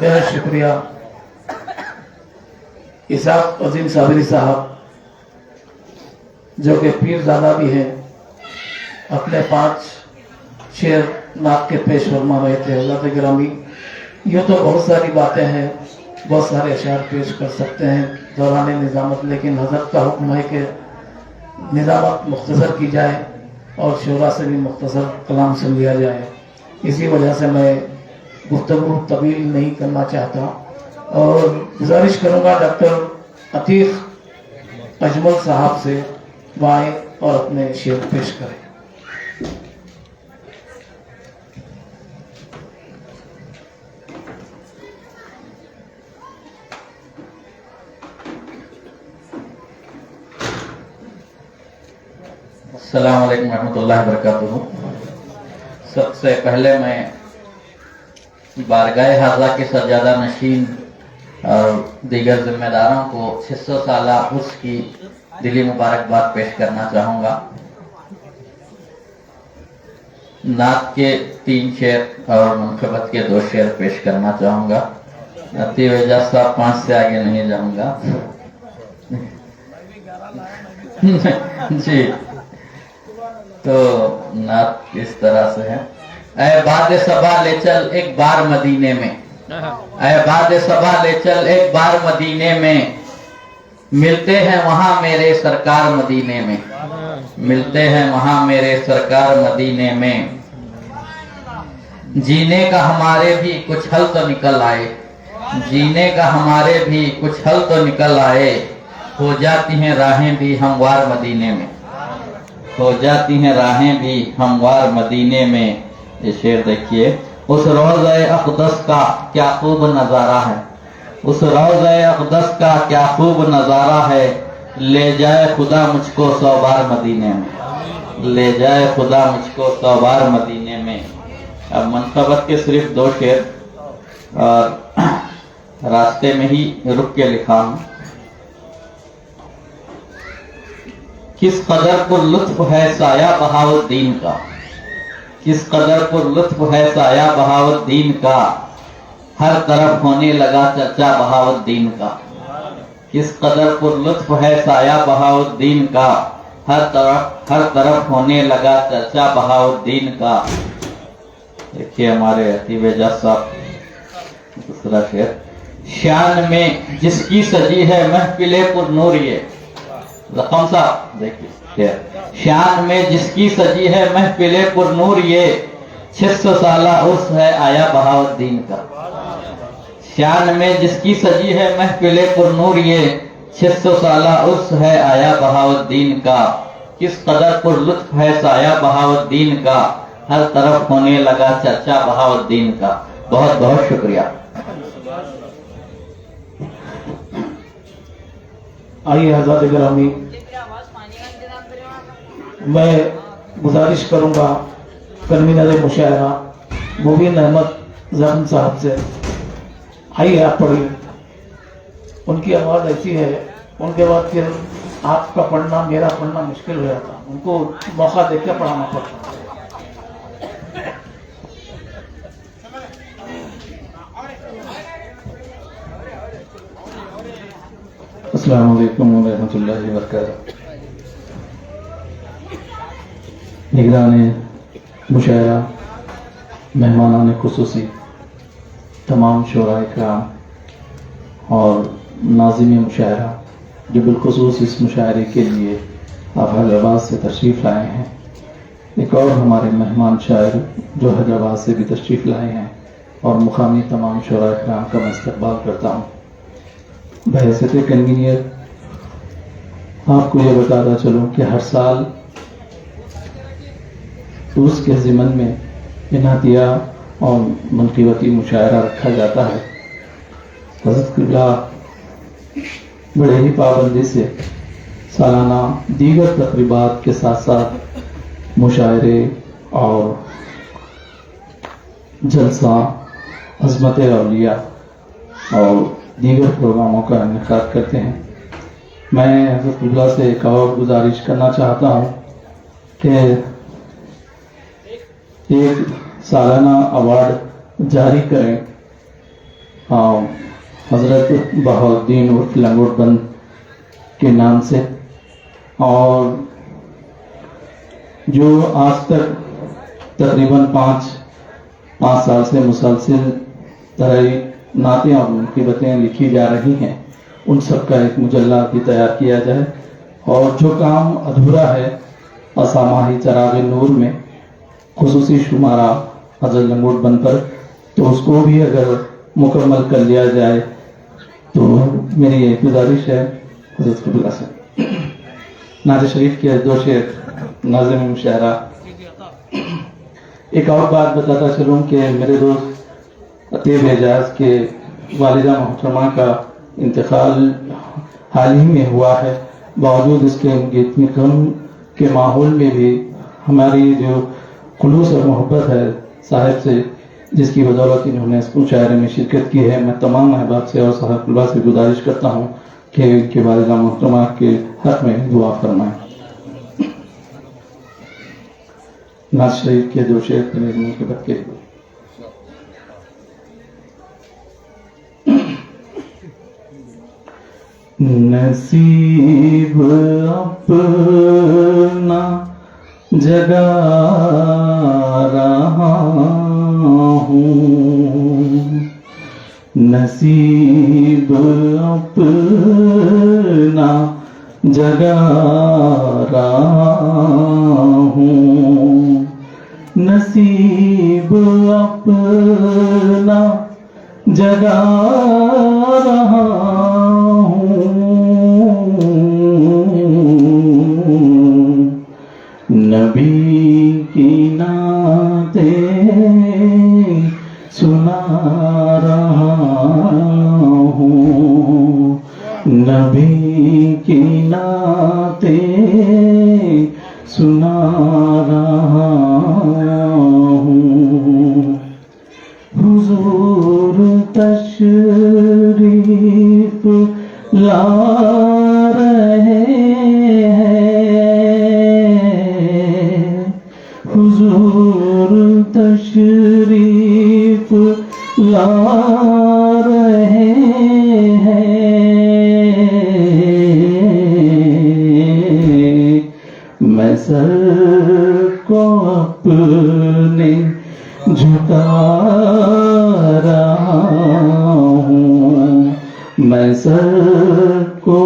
بہت شکریہ اسحاق عظیم صابری صاحب، جو کہ پیر زادہ بھی ہیں. اپنے 5 شعر نعت کے پیش فرما رہے تھے. حضرات گرامی، یہ تو بہت ساری باتیں ہیں، بہت سارے اشعار پیش کر سکتے ہیں دوران نظامت، لیکن حضرت کا حکم ہے کہ نظامت مختصر کی جائے اور شعراء سے بھی مختصر کلام سن لیا جائے. اسی وجہ سے میں گفتگو طویل نہیں کرنا چاہتا اور گزارش کروں گا ڈاکٹر عتیق اجمل صاحب سے وہ آئیں اور اپنے شعر پیش کریں. السلام علیکم ورحمۃ اللہ وبرکاتہ. سب سے پہلے میں بارگاہ حاضرہ کے سجادہ نشین اور دیگر ذمہ داروں کو 600 سالہ عرس کی دلی مبارکباد پیش کرنا چاہوں گا. نعت کے 3 شعر اور منقبت کے 2 شعر پیش کرنا چاہوں گا. عطیہ اعجاز صاحب 5 سے آگے نہیں جاؤں گا. جی، تو نعت اس طرح سے ہے. اے باد صبا لے چل ایک بار مدینے میں، اے باد صبا لے چل ایک بار مدینے میں، ملتے ہیں وہاں میرے سرکار مدینے میں، ملتے ہیں وہاں میرے سرکار مدینے میں. جینے کا ہمارے بھی کچھ حل تو نکل آئے، جینے کا ہمارے بھی کچھ حل تو نکل آئے. ہو جاتی ہیں راہیں بھی ہموار مدینے میں، ہو جاتی ہیں راہیں بھی ہموار مدینے میں. یہ شعر دیکھیے. اس روضہ اقدس کا کیا خوب نظارہ ہے، اس روضہ اقدس کا کیا خوب نظارہ ہے. لے جائے خدا مجھ کو 100 بار مدینے میں، لے جائے خدا مجھ کو 100 بار مدینے میں. اب منقبت کے صرف 2 شعر اور راستے میں ہی رک کے لکھا ہوں. کس قدر پر لطف ہے سایہ بہاؤالدین کا، کس قدر پر لطف ہے سایہ بہاؤالدین کا. ہر طرف ہونے لگا چرچا بہاؤالدین کا، کس قدر پر لطف ہے سایہ بہاؤالدین کا. ہر طرف ہونے لگا چرچا بہاؤالدین کا. دیکھیے ہمارے عتیق اعجاز صاحب دوسرا شعر. شان میں جس کی سجی ہے محفل پر نور، یہ رقم صاحب دیکھیے. شان میں جس کی سجی ہے محفل پر نور، یہ 600 سالہ عرس ہے آیا بہاؤالدین کا. شان میں جس کی سجی ہے محفل پر نور، یہ 600 سالہ عرس ہے آیا بہاؤالدین کا. کس قدر پر لطف ہے سایہ بہاؤالدین کا. ہر طرف ہونے لگا چرچا بہاؤالدین کا. بہت بہت شکریہ. آئیے حضرات گرامی، میں گزارش کروں گا کنوینر مشاعرہ مبین احمد زخم صاحب سے. آئیے آپ پڑھیے. ان کی آواز ایسی ہے، ان کے بعد پھر آپ کا پڑھنا میرا پڑھنا مشکل ہو جاتا. ان کو موقع دیکھ کے پڑھانا پڑتا. السلام علیکم ورحمۃ اللہ وبرکاتہ. نگران مشاعرہ، مہمانان خصوصی، تمام شعراء کرام اور ناظم مشاعرہ جو بالخصوص اس مشاعرے کے لیے آپ حیدرآباد سے تشریف لائے ہیں، ایک اور ہمارے مہمان شاعر جو حیدرآباد سے بھی تشریف لائے ہیں، اور مقامی تمام شعراء کرام کا میں استقبال کرتا ہوں. بحیثیت کنوینئر آپ کو یہ بتاتا چلوں کہ ہر سال اس کے ضمن میں انعطیہ اور منقبتی مشاعرہ رکھا جاتا ہے. حضرت قبلہ بڑے ہی پابندی سے سالانہ دیگر تقریبات کے ساتھ ساتھ مشاعرے اور جلسہ، عظمت اولیاء اور دیگر پروگراموں کا انعقاد کرتے ہیں. میں حضرت قبلہ سے ایک اور گزارش کرنا چاہتا ہوں کہ ایک سالانہ ایوارڈ جاری کریں حضرت بہاؤالدین عرف لنگوٹ بند کے نام سے، اور جو آج تک تقریباً پانچ سال سے مسلسل طرح نعتیں اور منقبتیں لکھی جا رہی ہیں، ان سب کا ایک مجلہ بھی تیار کیا جائے. اور جو کام ادھورا ہے اسامہ چراغ نور میں خصوصی شمارہ حضرت لنگوٹ بند پر، تو اس کو بھی اگر مکمل کر لیا جائے تو میری یہ گزارش ہے حضرت قبلہ سے. نعت شریف کے دو شعر ناظم مشاعرہ. ایک اور بات بتاتا چلوں کہ میرے دوست عطیب اعجاز کے والدہ محترمہ کا انتقال حال ہی میں ہوا ہے. باوجود اس کے اتنی غم کے ماحول میں بھی ہماری جو خلوص اور محبت ہے صاحب سے، جس کی بدولت انہوں نے اس مشاعرے میں شرکت کی ہے، میں تمام احباب سے اور صاحب طلباء سے گزارش کرتا ہوں کہ ان کے والدہ محترمہ کے حق میں دعا فرمائیں. نعت شریف کے دو شعر میرے منہ کے بد کے نصیب اپنا جگا رہا ہوں، نصیب اپنا جگا رہا ہوں، نصیب اپنا جگا رہا نبی کی نعتیں سنا رہا ہوں، نبی کی نعتیں سنا رہا ہوں. حضور تشریف لا رہے حضور تشریف لا رہے ہیں، میں سر کو اپنے جھکا رہا ہوں، میں سر کو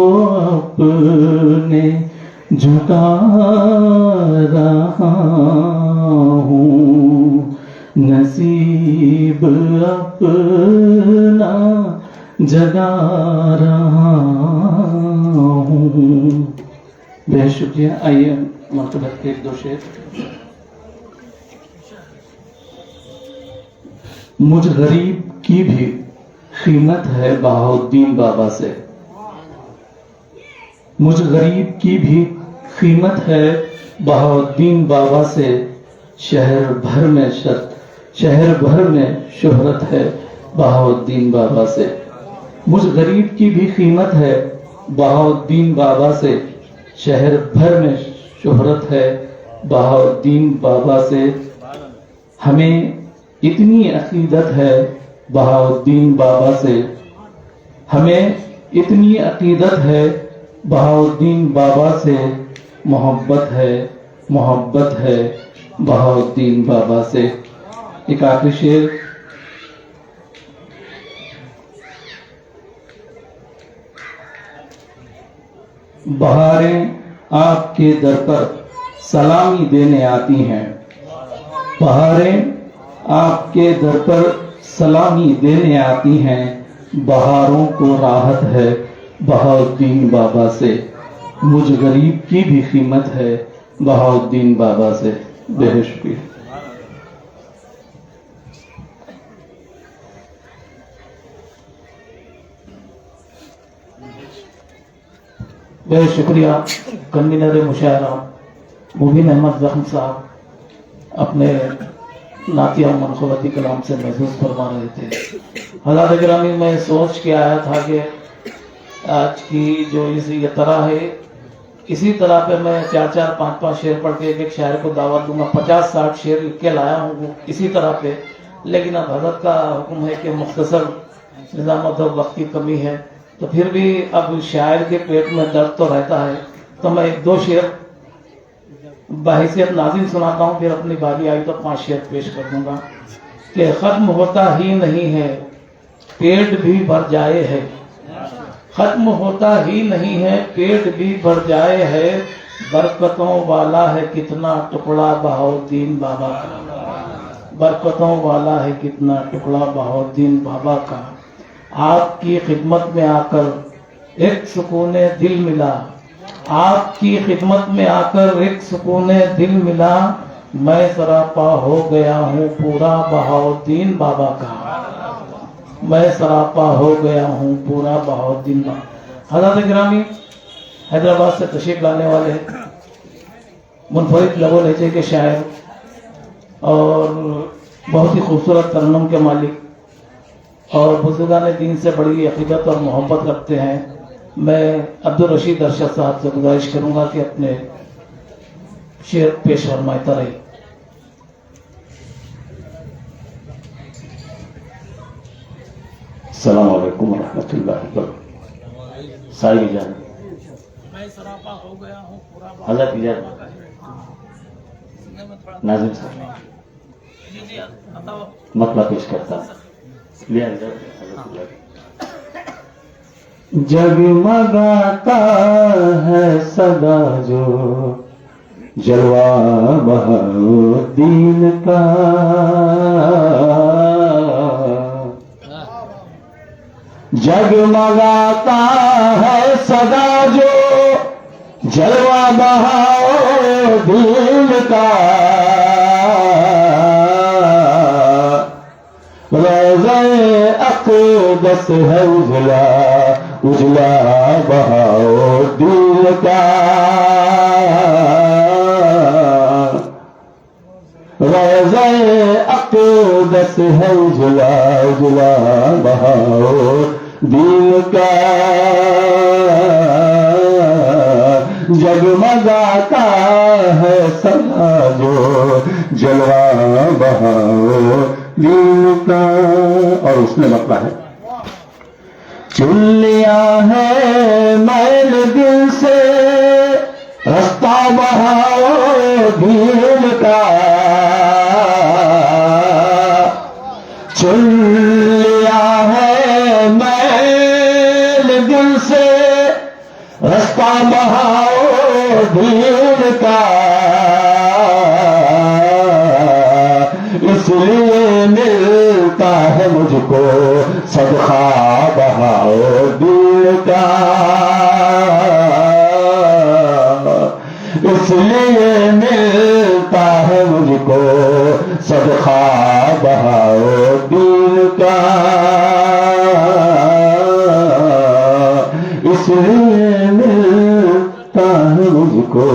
اپنے جھکا رہا ہوں، نصیب اپنا جگا رہا ہوں. بے شکریہ. آئیے مرتبہ ایک دو شعر. مجھ غریب کی بھی قیمت ہے بہاؤالدین بابا سے، مجھ غریب کی بھی قیمت ہے بہاؤالدین بابا سے، شہر بھر میں شہرت ہے بہاؤالدین بابا سے. مجھ غریب کی بھی قیمت ہے بہاؤالدین بابا سے، شہر بھر میں شہرت ہے بہاؤالدین بابا سے. ہمیں اتنی عقیدت ہے بہاؤالدین بابا سے، ہمیں اتنی عقیدت ہے بہاؤالدین بابا سے، محبت ہے بہاؤالدین بابا سے۔ ایک آخری شعر، بہاریں آپ کے در پر سلامی دینے آتی ہیں، بہاریں آپ کے در پر سلامی دینے آتی ہیں، بہاروں کو راحت ہے بہاؤالدین بابا سے، مجھ غریب کی بھی قیمت ہے بہاؤالدین بابا سے۔ بہت شکریہ۔ بہت شکریہ کنوینر مشاعرہ مبین احمد زخم صاحب اپنے نعتیہ منقبتی کلام سے محسوس فرما رہے تھے۔ حضرات گرامی، میں سوچ کے آیا تھا کہ آج کی جو یہ طرح ہے، اسی طرح پہ میں 4 5 شعر پڑھ کے ایک شاعر کو دعوت دوں گا، 50 60 شعر لکھ کے لایا ہوں وہ اسی طرح پہ، لیکن اب حضرت کا حکم ہے کہ مختصر نظام و وقت کی کمی ہے، تو پھر بھی اب شاعر کے پیٹ میں درد تو رہتا ہے، تو میں 2 شعر بحیثیت ناظم سناتا ہوں، پھر اپنی باری آئی تو 5 شعر پیش کر دوں گا کہ ختم ہوتا ہی نہیں ہے پیٹ بھی بھر جائے ہے، ختم ہوتا ہی نہیں ہے پیٹ بھی بھر جائے ہے، برکتوں والا ہے کتنا ٹکڑا بہاؤالدین بابا کا، برکتوں والا ہے کتنا ٹکڑا بہاؤالدین بابا کا، آپ کی خدمت میں آ کر ایک سکون دل ملا، آپ کی خدمت میں آ کر ایک سکون دل ملا، میں سراپا ہو گیا ہوں پورا بہاؤالدین بابا کا، میں سراپا ہو گیا ہوں پورا بہاؤالدین بابا۔ حضرات گرامی، حیدرآباد سے تشریف لانے والے منفرد لب و لہجے کے شاعر اور بہت ہی خوبصورت ترنم کے مالک اور بزرگان دین سے بڑی عقیدت اور محبت رکھتے ہیں، میں عبدالرشید ارشد صاحب سے گزارش کروں گا کہ اپنے شعر پیش فرماتا رہے۔ السلام علیکم ورحمۃ اللہ وبرکاتہ۔ ساری جان حضرت اجازت ناظم صاحب مطلب پیش کرتا لیا جگمگاتا ہے سدا جو جلوہ بہاؤالدین کا، جگمگاتا ہے سدا جو جلوہ بہاؤالدین کا، روضہ اقدس ہے اجلا اجلا بہاؤالدین کا، روضہ اقدس ہے اجلا اجلا بہاؤالدین کا، جگمگاتا ہے سدا جو جلوہ بہاؤالدین کا۔ اور اس نے مطلب ہے چن لیا ہے میل دل سے رستہ بہاؤالدین کا، چن لیا ہے میل دل سے رستہ بہاؤالدین کا، اس لیے ملتا ہے مجھ کو صدقہ بہاؤالدین کا، اس لیے ملتا ہے مجھ کو صدقہ بہاؤالدین کا، اس لیے ملتا ہے مجھ کو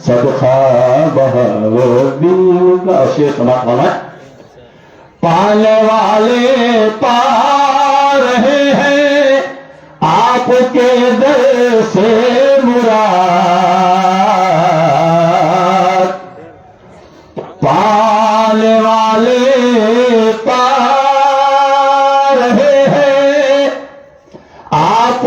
صدقہ بہاؤالدین کا۔ شیخ سماعت فرمائے پانے والے پا رہے ہیں آپ کے در سے مراد، پانے والے پا رہے ہیں آپ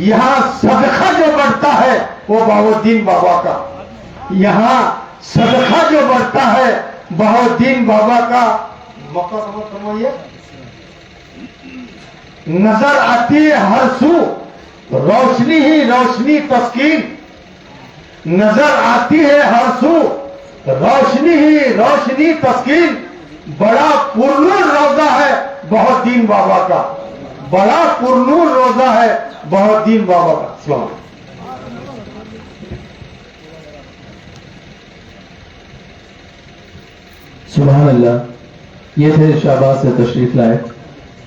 یہاں صدقہ جو بڑھتا ہے وہ بہاؤالدین بابا کا، یہاں صدقہ جو بڑھتا ہے بہاؤالدین بابا کا موقع فرمائیے، نظر آتی ہے ہر سو روشنی ہی روشنی تسکین، نظر آتی ہے ہر سو روشنی ہی روشنی تسکین، بڑا پرنور روزہ ہے بہاؤالدین بابا کا، بڑا پرنور روزہ ہے بہاؤالدین بابا کا۔ السلام علیکم۔ سبحان اللہ، یہ تھے شہباز سے تشریف لائے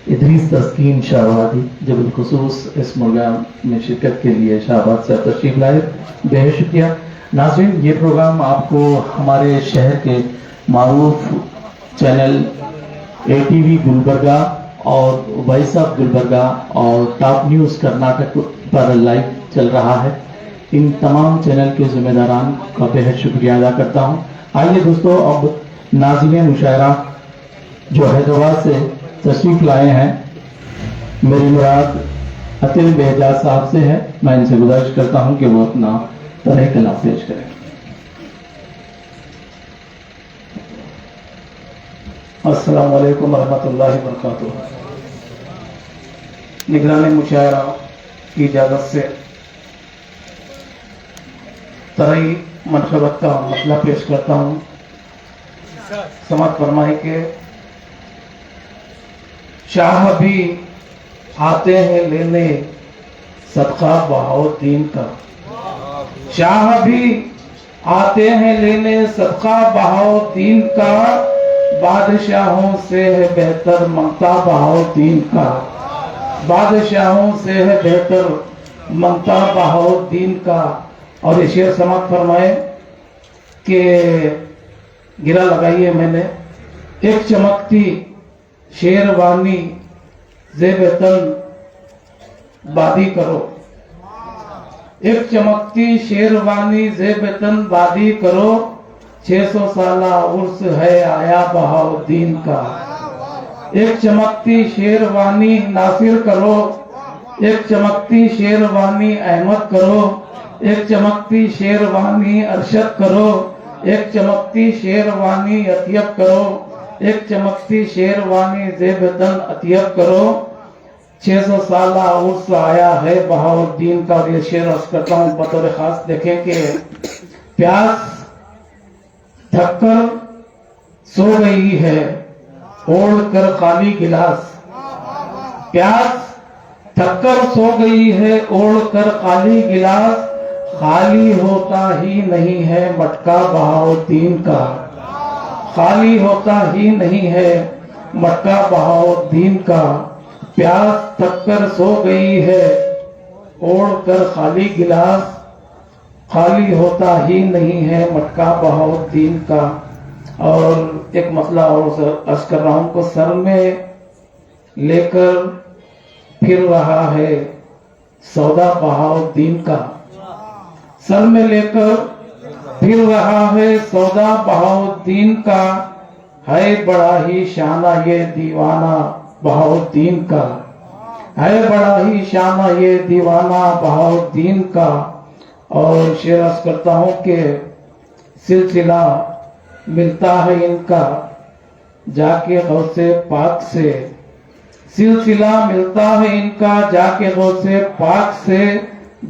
ادریس تسکین شاہوادی، جو بالخصوص اس پروگرام میں شرکت کے لیے شہباز سے تشریف لائے، بے شکریہ۔ ناظرین، یہ پروگرام آپ کو ہمارے شہر کے معروف چینل ATV گلبرگہ اور وائس آف گلبرگہ اور ٹاپ نیوز کرناٹک پر لائیو چل رہا ہے۔ ان تمام چینل کے ذمہ داران کا بہت شکریہ ادا کرتا ہوں۔ آئیے دوستو، اب ناظرین مشاعرہ جو حیدرآباد سے تشریف لائے ہیں، میری مراد عطل بہجاز صاحب سے ہے، میں ان سے گزارش کرتا ہوں کہ وہ اپنا طرح کلام پیش کریں۔ السلام علیکم ورحمۃ اللہ وبرکاتہ۔ نگران مشاعرہ کی اجازت سے طرحی منقبت کا مسئلہ پیش کرتا ہوں۔ سماعت فرمائے کہ شاہ بھی آتے ہیں لینے صدقہ بہاؤالدین کا، شاہ بھی آتے ہیں لینے صدقہ بہاؤالدین کا، بادشاہوں سے ہے بہتر منگتا بہاؤالدین کا، بادشاہوں سے ہے بہتر منگتا بہاؤالدین کا۔ اور یہ شعر سماعت فرمائے کہ گرہ لگائیے میں نے، ایک چمکتی شیروانی زیب تن بادی کرو، ایک چمکتی شیروانی زیب تن بادی کرو، 600 سالہ عرس ہے آیا بہاؤالدین کا، ایک چمکتی شیروانی ناصر کرو، ایک چمکتی شیروانی احمد کرو، ایک چمکتی شیروانی ارشد کرو، ایک چمکتی شیروانی اطیب کرو، ایک چمکتی شیروانی زیب تن اطیب کرو، 600 سالہ عرس آیا ہے بہاؤالدین کا۔ اور یہ شعر عرض کرتا ہوں بطور خاص، دیکھیں کہ پیاس تھک کر سو گئی ہے اوڑھ کر خالی گلاس، پیاس تھک کر سو گئی ہے اوڑھ کر خالی گلاس، خالی ہوتا ہی نہیں ہے مٹکا بہاؤالدین کا، خالی ہوتا ہی نہیں ہے مٹکا بہاؤالدین کا، پیاس تھک کر سو گئی ہے اوڑھ کر خالی گلاس، خالی ہوتا ہی نہیں ہے مٹکا بہاؤالدین کا۔ اور ایک مسئلہ اور عرض کر رہا ہوں کو سر میں لے کر پھر رہا ہے سودا بہاؤالدین کا، سر میں لے کر پھر رہا ہے سودا بہاؤالدین کا، ہے بڑا ہی شانہ یہ دیوانہ بہاؤالدین کا، ہے بڑا ہی شانہ یہ دیوانہ بہاؤالدین کا۔ اور شعر عرض کرتا ہوں کہ سلسلہ ملتا ہے ان کا جا کے غوث پاک سے، سلسلہ ملتا ہے ان کا جا کے غوث پاک سے،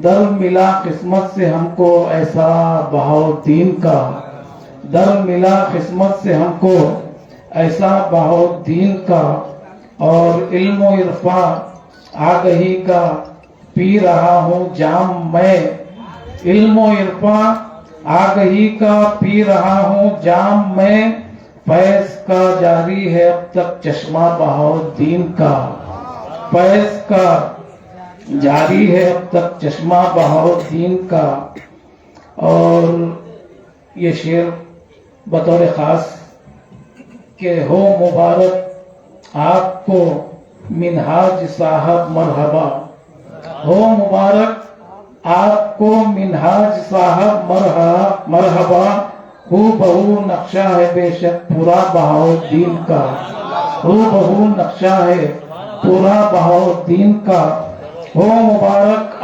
در ملا قسمت سے ہم کو ایسا بہاؤالدین کا، در ملا قسمت سے ہم کو ایسا بہاؤالدین کا۔ اور علم و عرفاں آگہی کا پی رہا ہوں جام میں، علم و عرفاں آگہی کا پی رہا ہوں جام میں، فیض کا جاری ہے اب تک چشمہ بہاؤالدین کا، فیض کا جاری ہے اب تک چشمہ بہاؤالدین کا۔ اور یہ شعر بطور خاص کہ ہو مبارک آپ کو منہاج صاحب مرحبا، ہو مبارک آپ کو منہاج صاحب مرحبا، ہو بہو نقشہ ہے بے شک پورا بہاؤالدین کا، ہو بہو نقشہ ہے پورا بہاؤالدین کا، ہو مبارک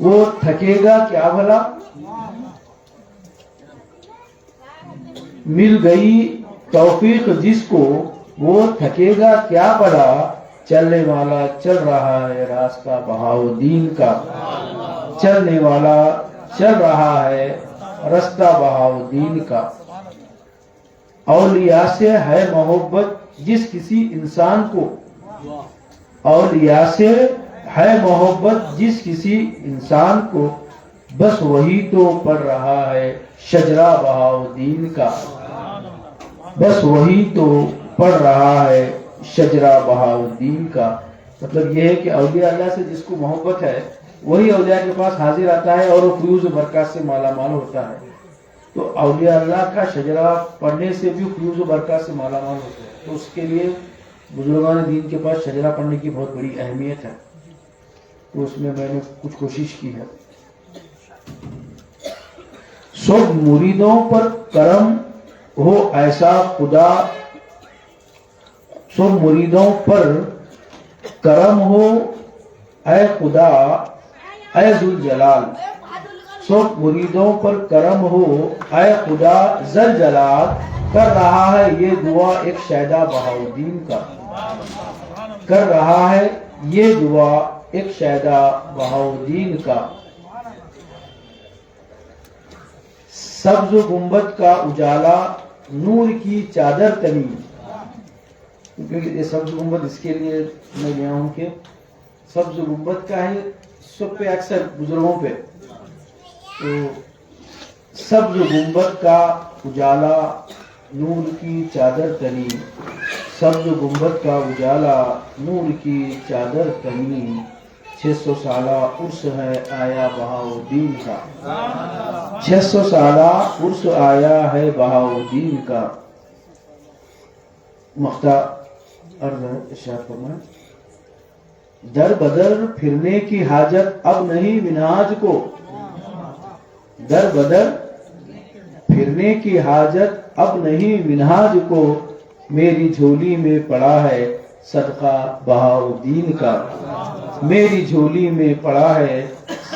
وہ تھکے گا کیا بھلا؟ مل گئی توفیق جس کو وہ تھکے گا کیا بھلا؟ چلنے والا چل رہا ہے راستہ بہاؤدین کا، چلنے والا چل رہا ہے راستہ بہاؤدین کا۔ اولیاء سے ہے محبت جس کسی انسان کو، اولیاء سے ہے محبت جس کسی انسان کو، بس وہی تو پڑھ رہا ہے شجرہ بہاؤدین کا، بس وہی تو پڑھ رہا ہے شجرہ بہاؤدین کا۔ مطلب یہ ہے کہ اولیاء اللہ سے جس کو محبت ہے وہی اولیاء کے پاس حاضر آتا ہے اور وہ فیوز و برکات سے مالا مال ہوتا ہے۔ تو اولیاء اللہ کا شجرہ پڑھنے سے بھی فیوز و برکات سے مالا مال ہوتا ہے، تو اس کے لیے بزرگان دین کے پاس شجرہ پڑھنے کی بہت بڑی اہمیت ہے، تو اس میں نے کچھ کوشش کی ہے۔ سب مریدوں پر کرم ہو ایسا خدا، سب مریدوں پر کرم ہو اے خدا اے ذوالجلال، سب مریدوں پر کرم ہو اے خدا ذوالجلال، کر رہا ہے یہ دعا ایک شیدا بہاؤدین کا، کر رہا ہے یہ دعا ایک شیدا بہاؤدین کا۔ سبز گنبد کا اجالا نور کی چادر تنی، کیونکہ یہ سبز گنبد اس کے لیے میں گیا ہوں کہ سبز گنبد کا ہے سب پہ اکثر بزرگوں پہ، تو سبز گنبد کا اجالا نور کی چادر تنی، سبز گنبد کا اجالا نور کی چادر تنی، 600 سالہ عرس ہے آیا بہاؤدین کا، 600 سالہ عرس آیا ہے بہاؤدین کا۔ مختہ عرض ہے ارشاد فرمائیں، در بدر پھرنے کی حاجت اب نہیں منہاج کو، در بدر پھرنے کی حاجت اب نہیں منہاج کو، میری جھولی میں پڑا ہے صدقہ بہاؤدین کا، میری جھولی میں پڑا ہے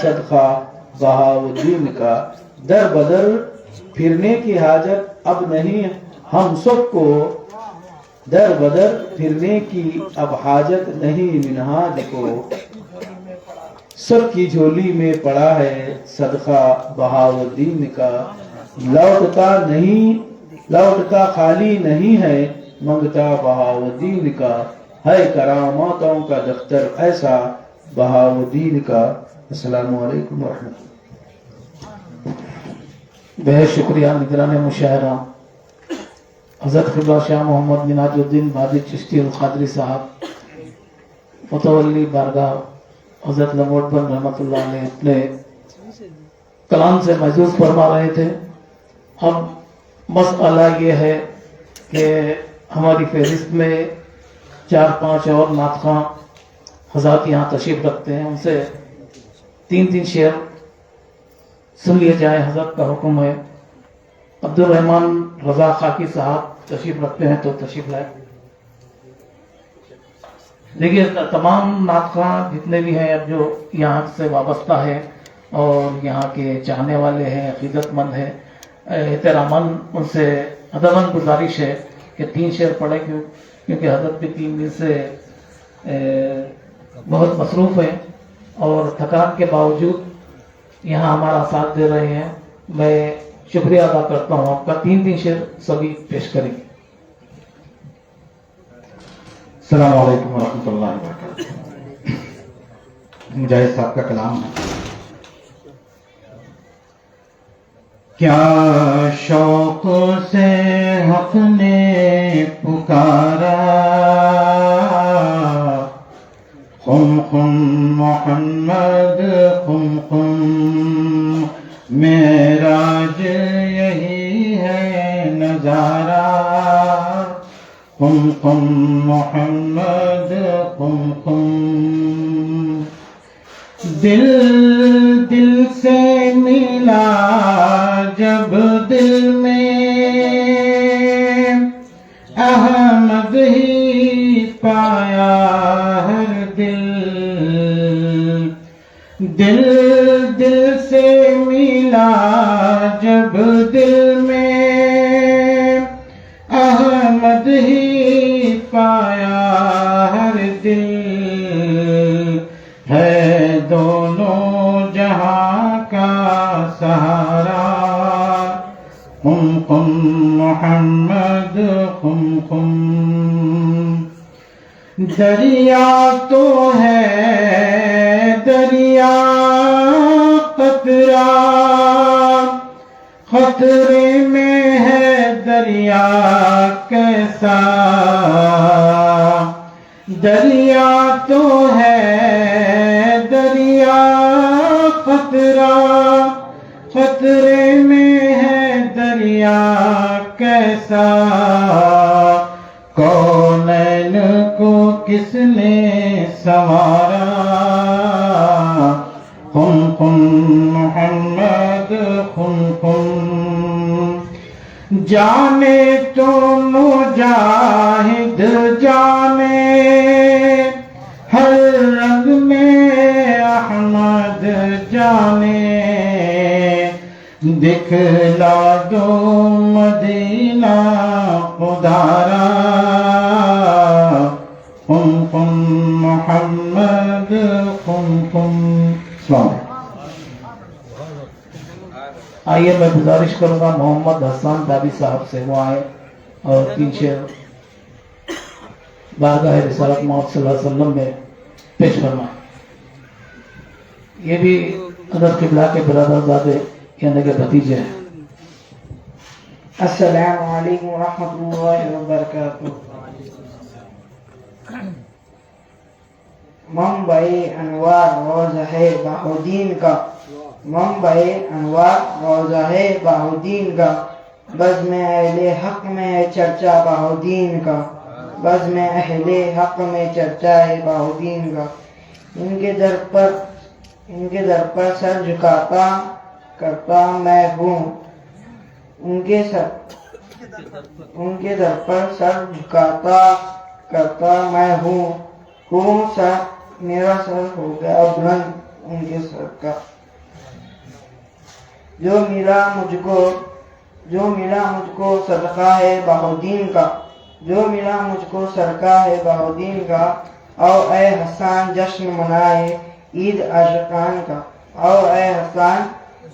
صدقہ بہاؤدین کا۔ در بدر پھرنے کی حاجت اب نہیں ہم سب کو، در بدر پھرنے کی اب حاجت نہیں منہاج کو، سب کی جھولی میں پڑا ہے صدقہ بہاؤدین کا۔ لوٹتا نہیں، لوٹتا خالی نہیں ہے منگتا بہاؤدین کا، ہے کراماتوں کا دفتر ایسا بہاؤدین کا۔ السلام علیکم ورحمۃ اللہ۔ بہت شکریہ نگران مشاعرہ حضرت قبلہ شاہ محمد مناج الدین بادی چشتی القادری صاحب، متولی بارگاہ حضرت لموٹ بن رحمۃ اللہ علیہ اپنے کلام سے محظوظ فرما رہے تھے۔ اب مسئلہ یہ ہے کہ ہماری فہرست میں 4-5 اور نعت خواں حضرات یہاں تشریف رکھتے ہیں، ان سے 3 شعر سن لیے جائیں، حضرت کا حکم ہے۔ عبد الرحمن رضا خاکی صاحب تشریف رکھتے ہیں تو تشریف لائیں۔ دیکھیے تمام نعت خواں جتنے بھی ہیں اب جو یہاں سے وابستہ ہے اور یہاں کے چاہنے والے ہیں، عقیدت مند ہیں، احتراماً ان سے ادباً گزارش ہے کہ 3 شعر پڑھیں، کیونکہ حضرت بھی 3 دن سے بہت مصروف ہیں اور تھکان کے باوجود یہاں ہمارا ساتھ دے رہے ہیں۔ میں شکریہ ادا کرتا ہوں آپ کا۔ 3 شعر سبھی پیش کریں گے۔ السلام علیکم ورحمۃ اللہ وبرکاتہ۔ مجاہد صاحب کا کلام ہے۔ کیا شوق سے حق نے پکارا، خم خم محمد خم خم، معراج یہی ہے نظارہ، خم خم محمد خم خم، دل دل سے ملا جب دل میں، احمد ہی پایا ہر دل، دل ملا جب دل میں احمد ہی پایا ہر دل ہے دونوں جہاں کا سہارا قم محمد قم دریا تو ہے دریا قطرہ خطرے میں ہے دریا کیسا دریا تو ہے دریا خطرہ خطرے میں ہے دریا کیسا کونین کو کس نے سنوارا قم محمد قم جانے تو مجاہد جانے ہر رنگ میں احمد جانے دکھلا دو مدینہ خدارا قم محمد قم آئیے میں گزارش کروں گا محمد حسان دابی صاحب سے، وہ آئے اور 3 شعر بارگاہ رسالت محمد صلی اللہ علیہ وسلم میں پیش فرمائے۔ یہ بھی حضرت قبلہ کے برادر زادے یعنی کہ بھتیجے ہیں۔ السلام علیکم ورحمۃ اللہ وبرکاتہ۔ منبع انوار روضہ ہے بہاؤالدین کا، منبع انوار روضہ ہے بہاؤالدین کا، بزم اہل حق میں ہے چرچا بہاؤالدین کا، بزم اہل حق میں چرچا ہے بہاؤالدین کا۔ ان کے در پر سر جھکاتا کرتا میں ہوں، ان کے در پر سر جھکاتا کرتا میں ہوں سر میرا سر ہو گیا بلند ان کے سر کا۔ جو ملا مجھ کو صدقہ ہے بہاؤالدین کا، جو ملا مجھ کو صدقہ ہے بہاؤالدین کا، او اے حسان جشن منائے عید عاشقان کا، او اے حسان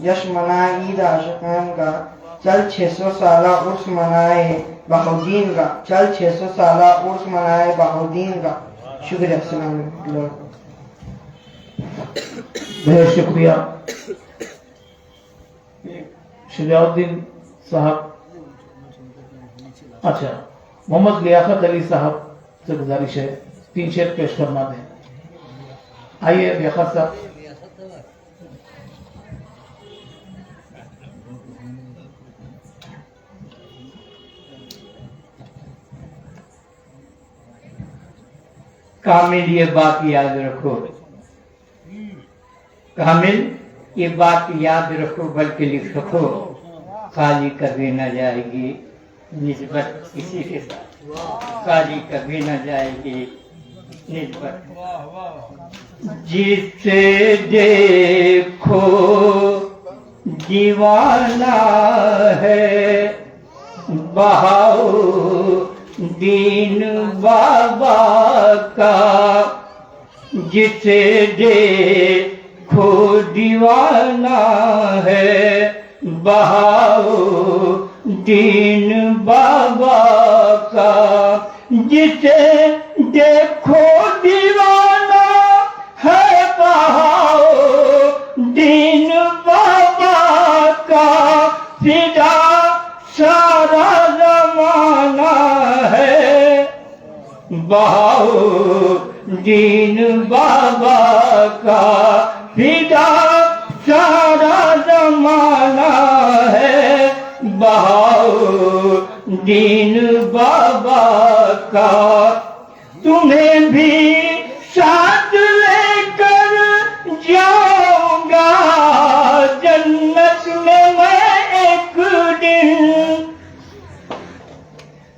جشن منائے عید عاشقان کا، چل 600 سالہ عرس منائے بہاؤالدین کا، چل 600 سالہ عرس منائے بہاؤالدین کا۔ شکریہ، السلام علیکم۔ بہت شکریہ شجاع الدین صاحب۔ اچھا، محمد لیاقت علی صاحب سے گزارش ہے 3 شعر پیش فرما دیں۔ آئیے لیاقت صاحب۔ کامل یہ بات یاد رکھو، کامل یہ بات یاد رکھو بلکہ لکھ رکھو، خالی کبھی نہ جائے گی نسبت کسی کے ساتھ، خالی کبھی نہ جائے گی نسبت۔ جسے دیکھو دیوانہ ہے بہاؤالدین بابا کا، جسے دیکھو دیوانہ ہے بہاؤالدین بابا کا، جسے دیکھو دیوانہ ہے بہاؤالدین بابا کا، فدا سارا زمانہ ہے بہاؤالدین بابا کا، فدا سارا زمانہ ہے بہاؤالدین بابا کا۔ تمہیں بھی ساتھ لے کر جاؤں گا جنت میں ایک دن،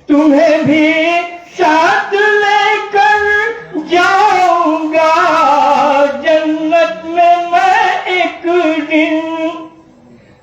تمہیں بھی ساتھ لے کر جاؤں گا جنت میں ایک دن،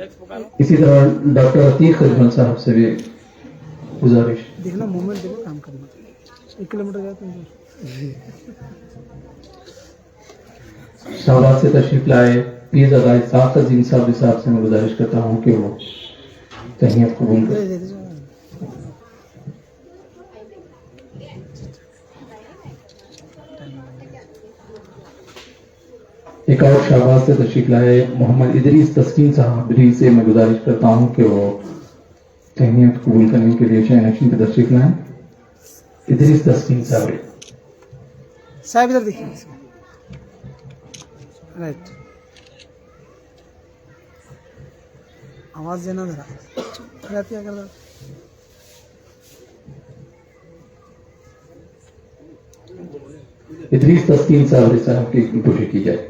اسی طرح ڈاکٹر عتیق اجمل صاحب سے بھی گزارش. دیکھنا مومنٹ دیکھو کام کرنا 1 کلومیٹر گیا تم. شہباز سے تشریف لائے پیر ادائے صاحب عظیم صاحب سے میں گزارش کرتا ہوں کہ وہ تہنیت قبول کریں. ایک اور شہباز سے تشریف لائے محمد ادریس تسکین صاحب سے میں گزارش کرتا ہوں کہ وہ تہنیت قبول کرنے کے لیے شاہ نشین پہ تشریف لائیں. ادریس تسکین صاحب ادھر دیکھیں. رائٹ آواز دینا ذرا رہتی ہے. اگر ادریس تسکین صاحب کی کوشش کی جائے.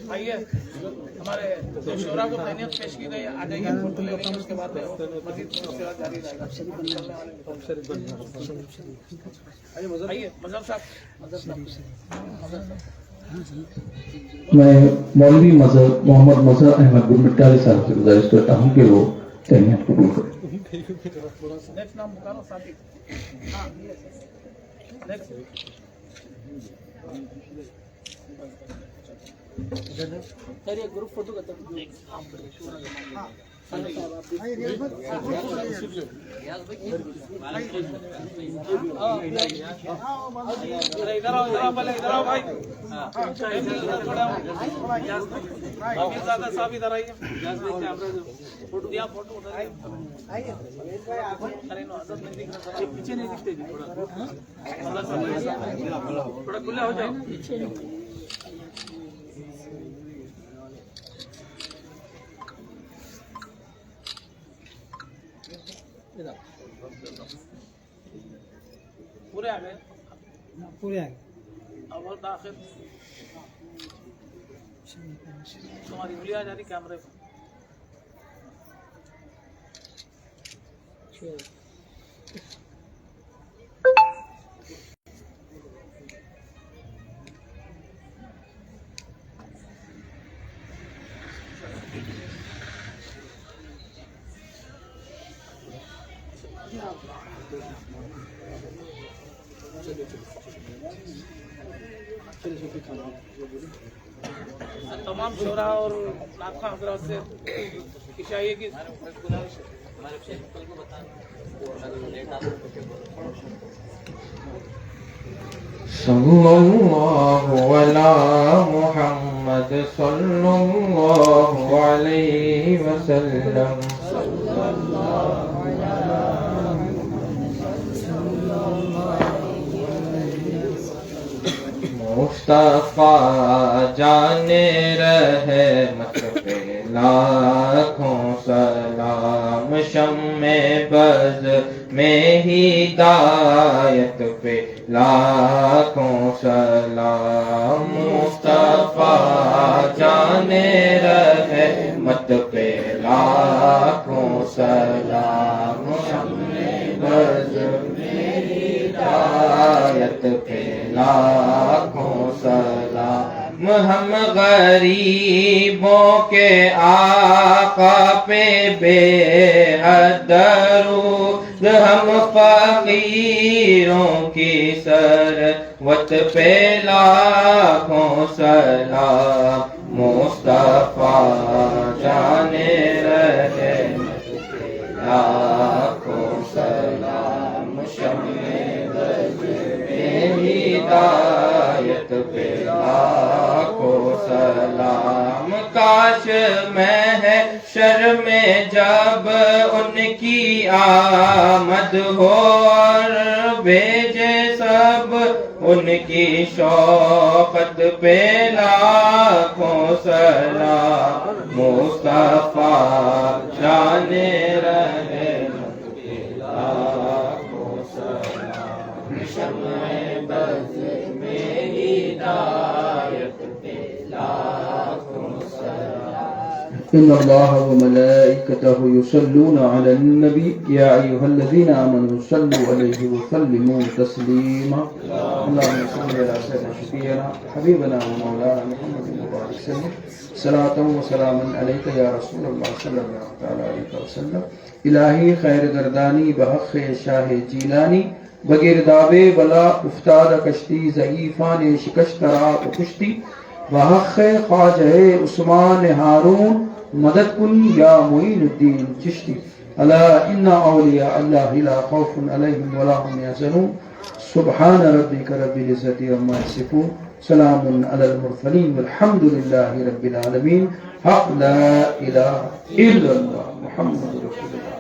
آئیے ہمارے شعراء کو تہنیت پیش کی گئی. آ جائیے فوٹو لے لیں گے. اس کے بعد مزید سلسلہ جاری رہے گا. آئیے مظہر صاحب. میں مولوی محمد مظہر احمد گلمٹالی صاحب سے گزارش کرتا ہوں کہ وہ تہنیت قبول کریں. نیکسٹ نام پکارو ساتھی. گروپ فوٹو کرتا ہوں. پیچھے نہیں دکھتے تھوڑا کھلا ہو جاؤ. پورے آ گئے. اول تاخیر تمہاری انگلی آ جا رہی کیمرے پہ. تمام شعراء اور ناطخواں حضرات سے چاہیے کہ صلی اللہ علی محمد صلی اللہ علیہ وسلم. مصطفیٰ جانے رحمت پہ لاکھوں سلام. شمع بز میں ہدایت پہ لاکھوں سلام. مصطفیٰ جانے رحمت پہ لاکھوں سلام. شمع بز میں ہدایت پہ لاکھوں سلام. ہم غریبوں کے آقا پہ بے حد درود. ہم فقیروں کی ثروت پہ لاکھوں سلام. مصطفیٰ جانے رحمت پہ لاکھوں سلام. شمع بز میں ہدایت پہ لاکھوں سلام. کاش محشر میں جب ان کی آمد ہو اور بھیجے سب ان کی شوقت پہ لاکھوں سلام. مصطفیٰ جانے رحمت پہ لاکھوں سلام. شمع إن الله وملائكته يصلون على النبي يا أيها الذين آمنوا صلوا عليه وسلموا تسليما اللهم صل على سيدنا شفيعنا حبيبنا ومولانا محمد وبارك وسلم صلاة وسلاما عليك يا رسول الله صلى الله عليه وسلم الہی خیر گردانی بحق شاہ جیلانی بغیر دعوے بلا افتاد کشتی ضعیفان شکست رات کشتی بحق خواجہ عثمان ہارون مدد کن یا معین الدین چشتی الا ان اولیاء اللہ لا خوف علیہم ولا هم یحزنون سبحان ربک رب العزت عما یصفون سلام علی المرسلین والحمد للہ رب العالمین حق لا الہ الا اللہ محمد رسول اللہ